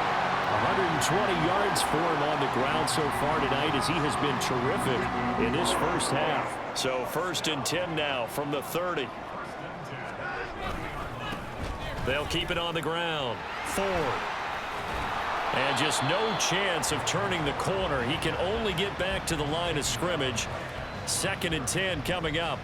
B: 120 yards for him on the ground so far tonight as he has been terrific in this first half. So first and 10 now from the 30. They'll keep it on the ground. Ford. And just no chance of turning the corner. He can only get back to the line of scrimmage. Second and 10 coming up.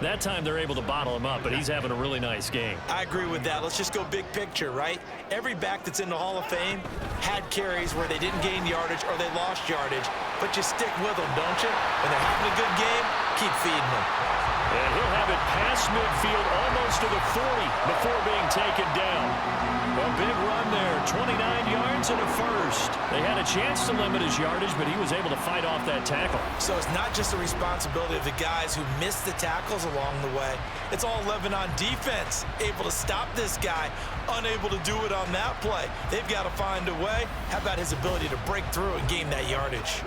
B: That time they're able to bottle him up, but he's having a really nice game.
E: I agree with that. Let's just go big picture, right? Every back that's in the Hall of Fame had carries where they didn't gain yardage or they lost yardage, but you stick with them, don't you? When they're having a good game, keep feeding them.
B: And he'll have it past midfield almost to the 40 before being taken down. A big run there, 29 yards and a first. They had a chance to limit his yardage, but he was able to fight off that tackle.
E: So it's not just the responsibility of the guys who missed the tackles along the way. It's all Lebanon defense, able to stop this guy, unable to do it on that play. They've got to find a way. How about his ability to break through and gain that yardage?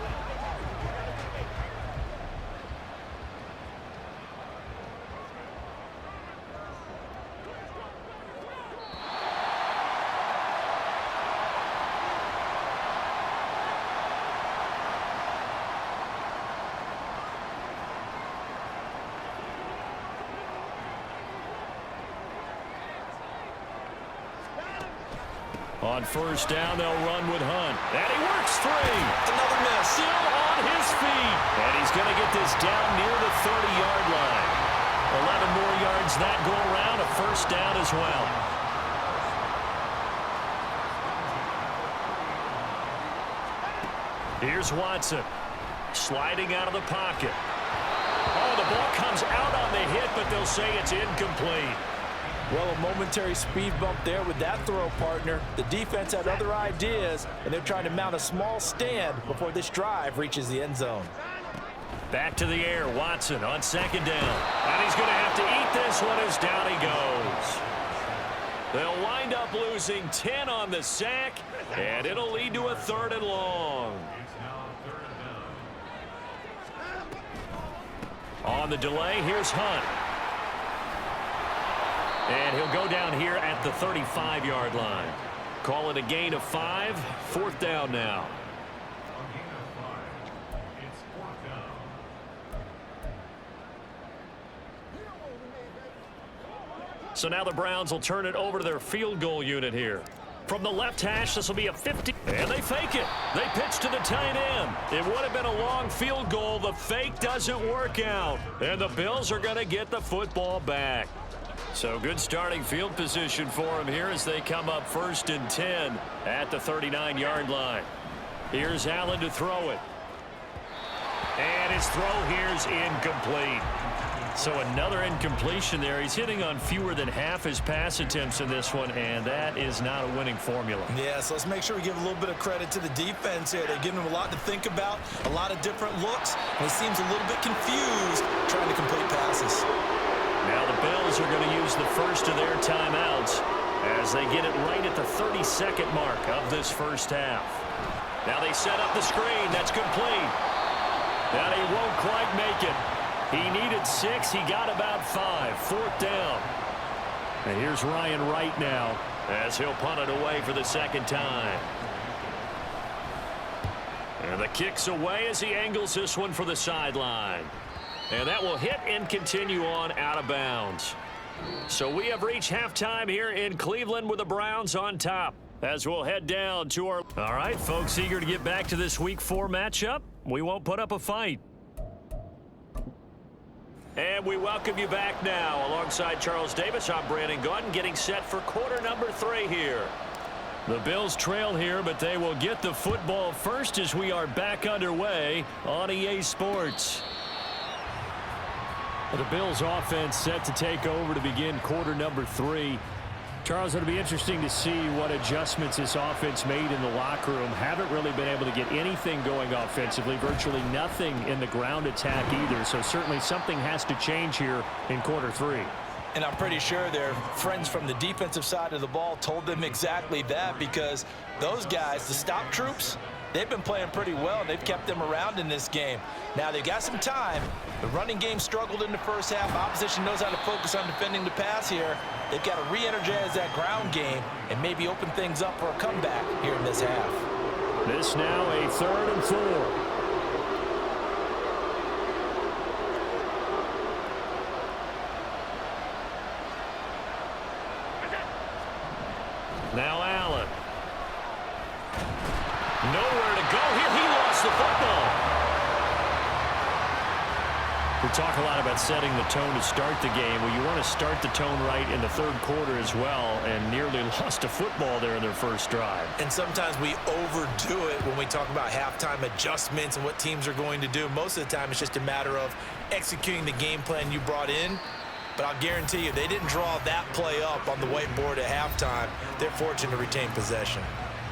B: On first down, they'll run with Hunt. And he works 3.
E: Another miss.
B: Still on his feet. And he's going to get this down near the 30-yard line. 11 more yards that go around, a first down as well. Here's Watson. Sliding out of the pocket. Oh, the ball comes out on the hit, but they'll say it's incomplete.
C: Well, a momentary speed bump there with that throw, partner. The defense had other ideas, and they're trying to mount a small stand before this drive reaches the end zone.
B: Back to the air, Watson on second down. And he's going to have to eat this one as down he goes. They'll wind up losing 10 on the sack, and it'll lead to a 3rd and long. On the delay, here's Hunt. And he'll go down here at the 35-yard line. Call it a gain of 5. 4th down now. So now the Browns will turn it over to their field goal unit here. From the left hash, this will be a 50. And they fake it. They pitch to the tight end. It would have been a long field goal. The fake doesn't work out. And the Bills are going to get the football back. So good starting field position for them here as they come up 1st and 10 at the 39-yard line. Here's Allen to throw it. And his throw here's incomplete. So another incompletion there. He's hitting on fewer than half his pass attempts in this one, and that is not a winning formula.
G: Yeah, so let's make sure we give a little bit of credit to the defense here. They're giving him a lot to think about, a lot of different looks, and he seems a little bit confused trying to complete passes.
B: Now the Bills are going to use the first of their timeouts as they get it right at the 32nd mark of this first half. Now they set up the screen. That's complete. Now he won't quite make it. He needed 6. He got about 5. 4th down. And here's Ryan Wright now as he'll punt it away for the second time. And the kick's away as he angles this one for the sideline. And that will hit and continue on out of bounds. So we have reached halftime here in Cleveland with the Browns on top as we'll head down to our... All right, folks, eager to get back to this Week 4 matchup. We won't put up a fight. And we welcome you back now. Alongside Charles Davis, I'm Brandon Gaudin, getting set for quarter number 3 here. The Bills trail here, but they will get the football first as we are back underway on EA Sports. The Bills offense set to take over to begin quarter number 3. Charles, it'll be interesting to see what adjustments this offense made in the locker room. Haven't really been able to get anything going offensively, virtually nothing in the ground attack either. So certainly something has to change here in quarter 3.
C: And I'm pretty sure their friends from the defensive side of the ball told them exactly that, because those guys, the stop troops, they've been playing pretty well. They've kept them around in this game. Now they've got some time. The running game struggled in the first half. Opposition knows how to focus on defending the pass here. They've got to re-energize that ground game and maybe open things up for a comeback here in this half.
B: This now a 3rd and 4. Now Allen. Nowhere to go here. He lost the football. We talk a lot about setting the tone to start the game. Well, you want to start the tone right in the 3rd quarter as well, and nearly lost a football there in their first drive.
G: And sometimes we overdo it when we talk about halftime adjustments and what teams are going to do. Most of the time, it's just a matter of executing the game plan you brought in. But I'll guarantee you, they didn't draw that play up on the whiteboard at halftime. They're fortunate to retain possession.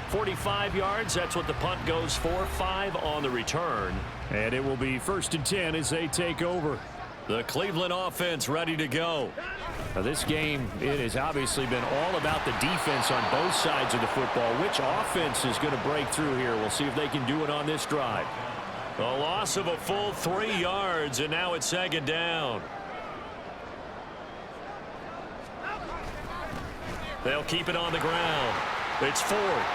B: 45 yards, that's what the punt goes for. 5 on the return. And it will be 1st and 10 as they take over. The Cleveland offense ready to go. Now this game, it has obviously been all about the defense on both sides of the football. Which offense is going to break through here? We'll see if they can do it on this drive. A loss of a full 3 yards, and now it's 2nd down. They'll keep it on the ground. It's Ford.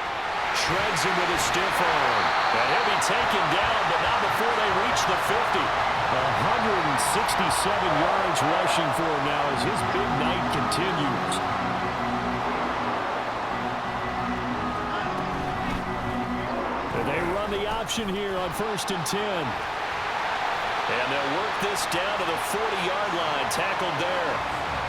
B: Shreds him with a stiff arm. And he'll be taken down, but not before they reach the 50. 167 yards rushing for him now as his big night continues. And they run the option here on 1st and 10. And they'll work this down to the 40-yard line. Tackled there.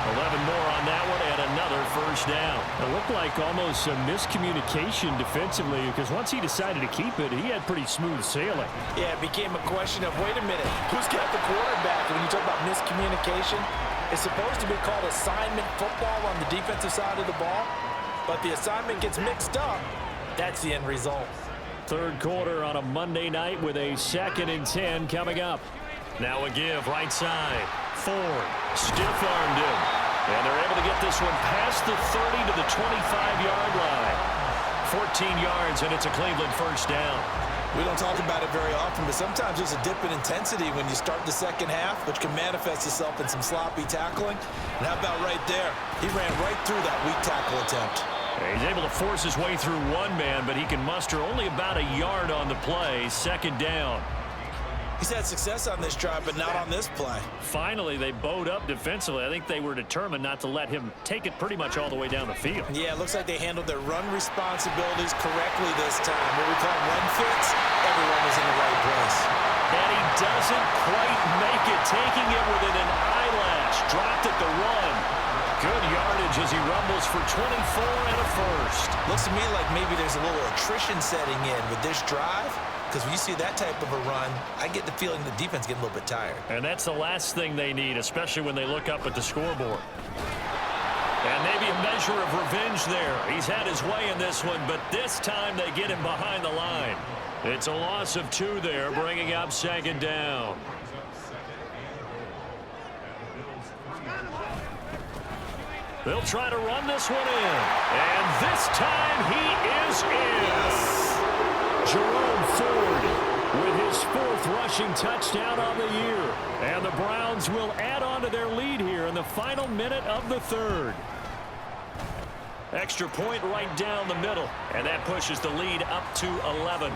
B: 11 more on that one, and another 1st down. It looked like almost some miscommunication defensively, because once he decided to keep it, he had pretty smooth sailing.
C: Yeah, it became a question of, wait a minute, who's got the quarterback? And when you talk about miscommunication, it's supposed to be called assignment football on the defensive side of the ball, but the assignment gets mixed up. That's the end result.
B: 3rd quarter on a Monday night with a 2nd and 10 coming up. Now a give right side. Ford stiff-armed him. And they're able to get this one past the 30 to the 25-yard line. 14 yards, and it's a Cleveland 1st down.
G: We don't talk about it very often, but sometimes there's a dip in intensity when you start the second half, which can manifest itself in some sloppy tackling. And how about right there? He ran right through that weak tackle attempt.
B: He's able to force his way through one man, but he can muster only about a yard on the play. 2nd down.
G: He's had success on this drive, but not on this play.
B: Finally, they bowed up defensively. I think they were determined not to let him take it pretty much all the way down the field.
G: Yeah, it looks like they handled their run responsibilities correctly this time. What we call run fits, everyone was in the right place.
B: And he doesn't quite make it, taking it within an eyelash. Dropped at the 1. Good yardage as he rumbles for 24 and a first.
C: Looks to me like maybe there's a little attrition setting in with this drive, because when you see that type of a run, I get the feeling the defense getting a little bit tired.
B: And that's the last thing they need, especially when they look up at the scoreboard. And maybe a measure of revenge there. He's had his way in this one, but this time they get him behind the line. It's a loss of 2 there, bringing up 2nd down. They'll try to run this one in. And this time he is in. Jerome Ford with his 4th rushing touchdown on the year. And the Browns will add on to their lead here in the final minute of the 3rd. Extra point right down the middle. And that pushes the lead up to 11.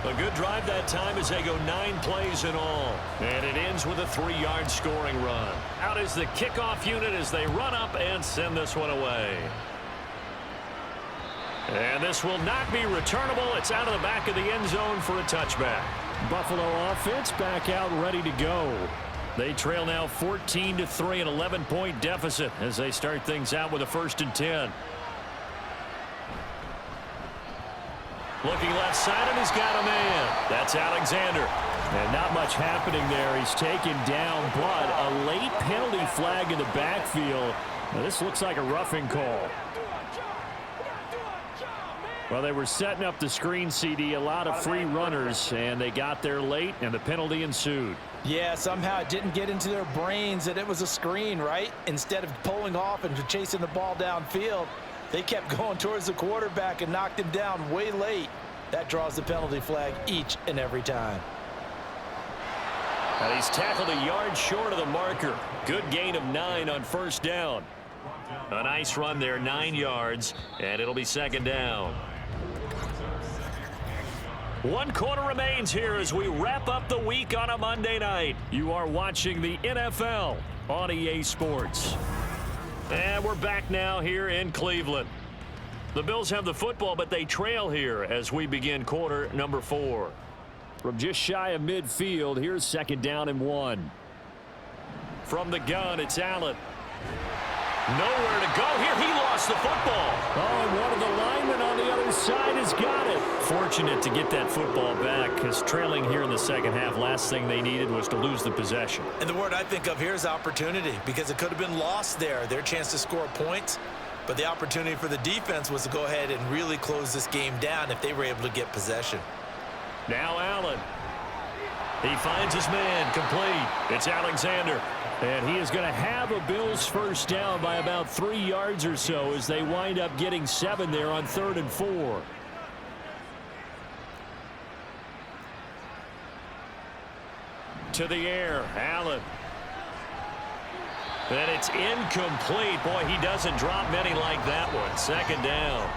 B: A good drive that time as they go 9 plays in all. And it ends with a 3-yard scoring run. Out is the kickoff unit as they run up and send this one away. And this will not be returnable. It's out of the back of the end zone for a touchback. Buffalo offense back out ready to go. They trail now 14-3, an 11-point deficit as they start things out with a 1st and 10. Looking left side, and he's got a man. That's Alexander. And not much happening there. He's taken down, but a late penalty flag in the backfield. Now, this looks like a roughing call. Well, they were setting up the screen, CD, a lot of free runners, and they got there late, and the penalty ensued.
C: Yeah, somehow it didn't get into their brains that it was a screen, right? Instead of pulling off and chasing the ball downfield, they kept going towards the quarterback and knocked him down way late. That draws the penalty flag each and every time.
B: And he's tackled a yard short of the marker. Good gain of 9 on 1st down. A nice run there, 9 yards, and it'll be 2nd down. 1 quarter remains here as we wrap up the week on a Monday night. You are watching the NFL on EA Sports. And we're back now here in Cleveland. The Bills have the football, but they trail here as we begin quarter number 4. From just shy of midfield, here's 2nd down and 1. From the gun, it's Allen. Nowhere to go here. He lost the football. Oh, and one of the linemen on the other side has got it. Fortunate to get that football back because trailing here in the 2nd half, last thing they needed was to lose the possession.
C: And the word I think of here is opportunity, because it could have been lost there. Their chance to score points, but the opportunity for the defense was to go ahead and really close this game down if they were able to get possession.
B: Now Allen. He finds his man complete. It's Alexander. And he is going to have a Bills 1st down by about 3 yards or so as they wind up getting 7 there on 3rd and 4. To the air, Allen. And it's incomplete. Boy, he doesn't drop many like that one. 2nd down.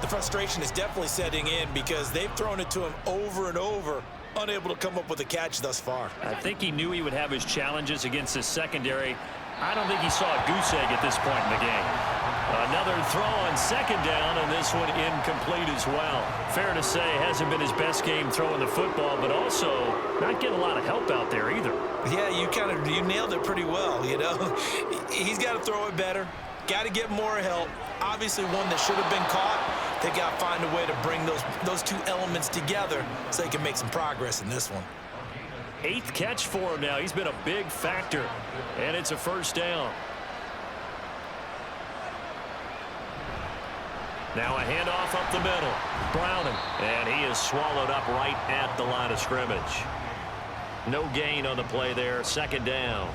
C: The frustration is definitely setting in because they've thrown it to him over and over, unable to come up with a catch thus far.
B: I think he knew he would have his challenges against his secondary. I don't think he saw a goose egg at this point in the game. Another throw on 2nd down, and this one incomplete as well. Fair to say, hasn't been his best game throwing the football, but also not getting a lot of help out there either.
C: Yeah, you nailed it pretty well, you know. He's got to throw it better. Got to get more help. Obviously one that should have been caught. They got to find a way to bring those 2 elements together so they can make some progress in this one.
B: 8th catch for him now. He's been a big factor, and it's a 1st down. Now a handoff up the middle. Browning, and he is swallowed up right at the line of scrimmage. No gain on the play there. 2nd down.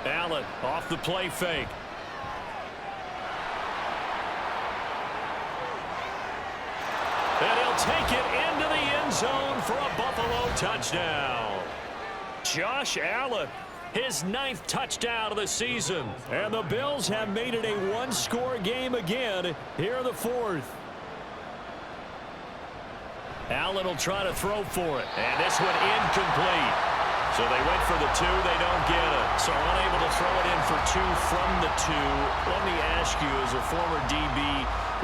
B: Allen off the play fake. And he'll take it into the end zone for a Buffalo touchdown. Josh Allen, his 9th touchdown of the season. And the Bills have made it a 1-score game again here in the 4th. Allen will try to throw for it. And this one incomplete. So they went for the 2. They don't get it. So unable to throw it in for 2 from the 2. Let me ask you, as a former DB,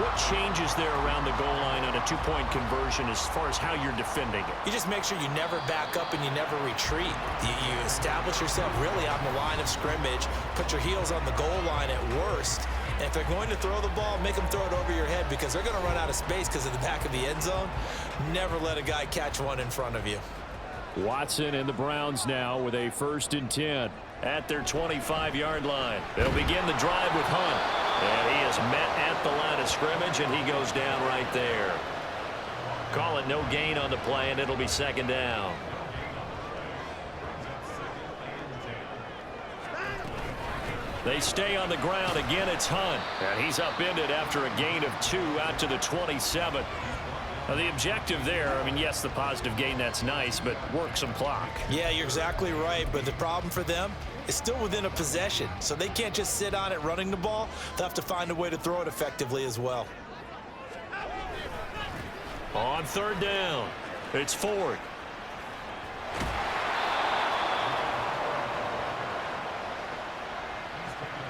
B: What changes there around the goal line on a two-point conversion as far as how you're defending it?
E: You just make sure you never back up and you never retreat. You establish yourself really on the line of scrimmage, put your heels on the goal line at worst. And if they're going to throw the ball, make them throw it over your head because they're going to run out of space because of the back of the end zone. Never let a guy catch one in front of you.
B: Watson and the Browns now with a 1st and 10 at their 25-yard line. They'll begin the drive with Hunt. And he is met at the line of scrimmage, and he goes down right there. Call it no gain on the play, and it'll be 2nd down. They stay on the ground. Again, it's Hunt. And he's upended after a gain of 2 out to the 27. Now, the objective there, I mean, yes, the positive gain, that's nice, but work some clock.
E: Yeah, you're exactly right, but the problem for them is still within a possession, so they can't just sit on it running the ball. They'll have to find a way to throw it effectively as well.
B: On 3rd down, it's Ford.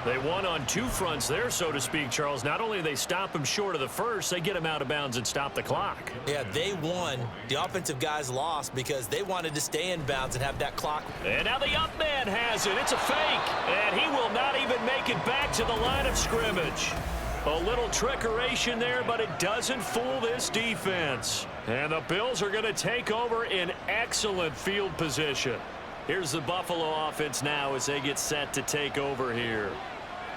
B: They won on 2 fronts there, so to speak, Charles. Not only do they stop him short of the first, they get him out of bounds and stop the clock.
E: Yeah, they won. The offensive guys lost because they wanted to stay in bounds and have that clock.
B: And now the up man has it. It's a fake. And he will not even make it back to the line of scrimmage. A little trickeration there, but it doesn't fool this defense. And the Bills are going to take over in excellent field position. Here's the Buffalo offense now as they get set to take over here.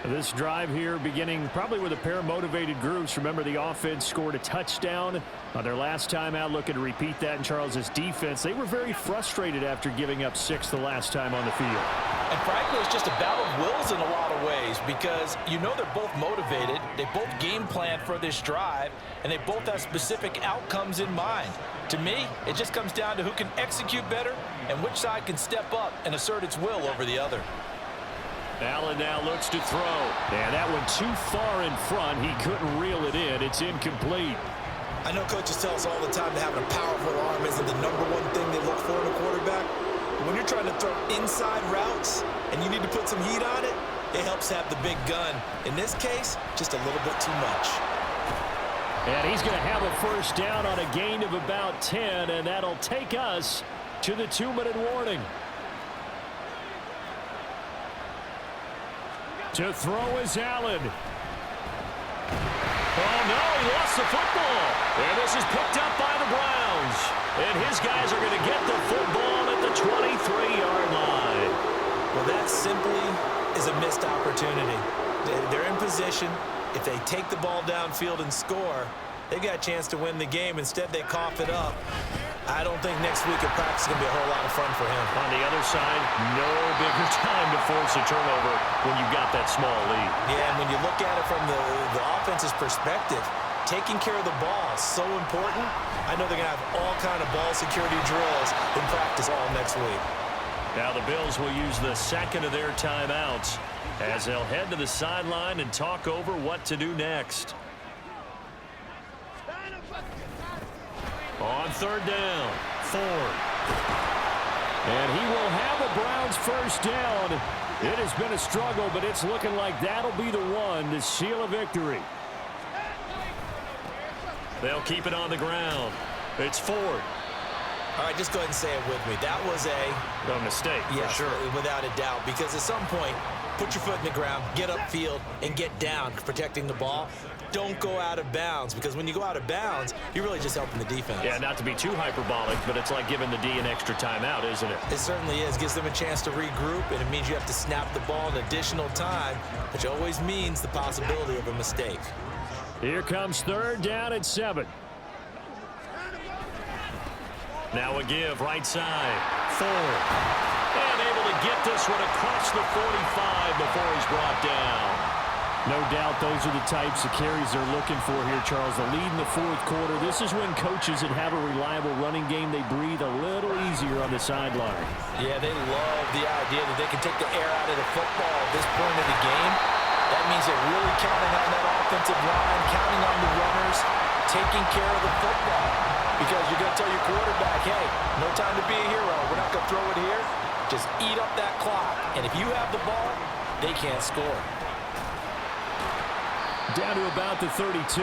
B: This drive here beginning probably with a pair of motivated groups. Remember, the offense scored a touchdown on their last time out. Looking to repeat that in Charles's defense. They were very frustrated after giving up 6 the last time on the field.
C: And frankly, it's just a battle of wills in a lot of ways because you know they're both motivated. They both game plan for this drive, and they both have specific outcomes in mind. To me, it just comes down to who can execute better and which side can step up and assert its will over the other.
B: Allen now looks to throw. And that one too far in front. He couldn't reel it in. It's incomplete.
E: I know coaches tell us all the time that having a powerful arm isn't the #1 thing they look for in a quarterback. But when you're trying to throw inside routes and you need to put some heat on it, it helps have the big gun. In this case, just a little bit too much.
B: And he's going to have a 1st down on a gain of about 10, and that'll take us to the 2-minute warning. To throw is Allen. Oh, no, he lost the football. And this is picked up by the Browns. And his guys are going to get the football at the 23-yard line.
E: Well, that simply is a missed opportunity. They're in position. If they take the ball downfield and score, they got a chance to win the game. Instead, they cough it up. I don't think next week at practice is going to be a whole lot of fun for him.
B: On the other side, no bigger time to force a turnover when you've got that small lead.
E: Yeah, and when you look at it from the offense's perspective, taking care of the ball is so important. I know they're going to have all kind of ball security drills in practice all next week.
B: Now the Bills will use the 2nd of their timeouts as they'll head to the sideline and talk over what to do next. On 3rd down, Ford. And he will have a Browns 1st down. It has been a struggle, but it's looking like that'll be the one to seal a victory. They'll keep it on the ground. It's Ford.
E: All right, just go ahead and say it with me. That was
B: a mistake,
E: yes,
B: for sure.
E: Without a doubt, because at some point, put your foot in the ground, get upfield, and get down, protecting the ball. Don't go out of bounds, because when you go out of bounds, you're really just helping the defense.
B: Yeah, not to be too hyperbolic, but it's like giving the D an extra timeout, isn't it?
E: It certainly is. Gives them a chance to regroup, and it means you have to snap the ball an additional time, which always means the possibility of a mistake.
B: Here comes 3rd down and 7. Now a give right side. Ford. And able to get this one across the 45 before he's brought down. No doubt those are the types of carries they're looking for here, Charles. The lead in the 4th quarter. This is when coaches that have a reliable running game, they breathe a little easier on the sideline.
C: Yeah, they love the idea that they can take the air out of the football at this point of the game. That means they're really counting on that offensive line, counting on the runners, taking care of the football. Because you're going to tell your quarterback, hey, no time to be a hero. We're not going to throw it here. Just eat up that clock. And if you have the ball, they can't score.
B: Down to about the 32.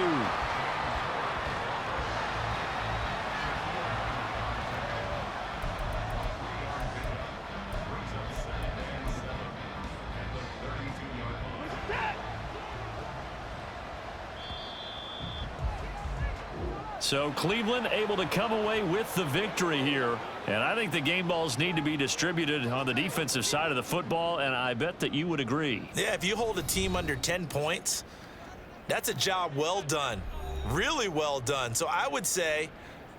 B: So Cleveland able to come away with the victory here. And I think the game balls need to be distributed on the defensive side of the football, and I bet that you would agree.
C: Yeah, if you hold a team under 10 points, that's a job well done. Really well done. So I would say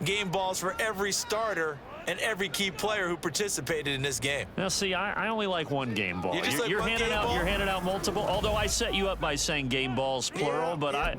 C: game balls for every starter and every key player who participated in this game.
B: Now, see, I only like one game ball.
C: You just like
B: you're
C: one
B: handing
C: game
B: out
C: ball?
B: you're handing out multiple. Although I set you up by saying game balls plural, but
C: I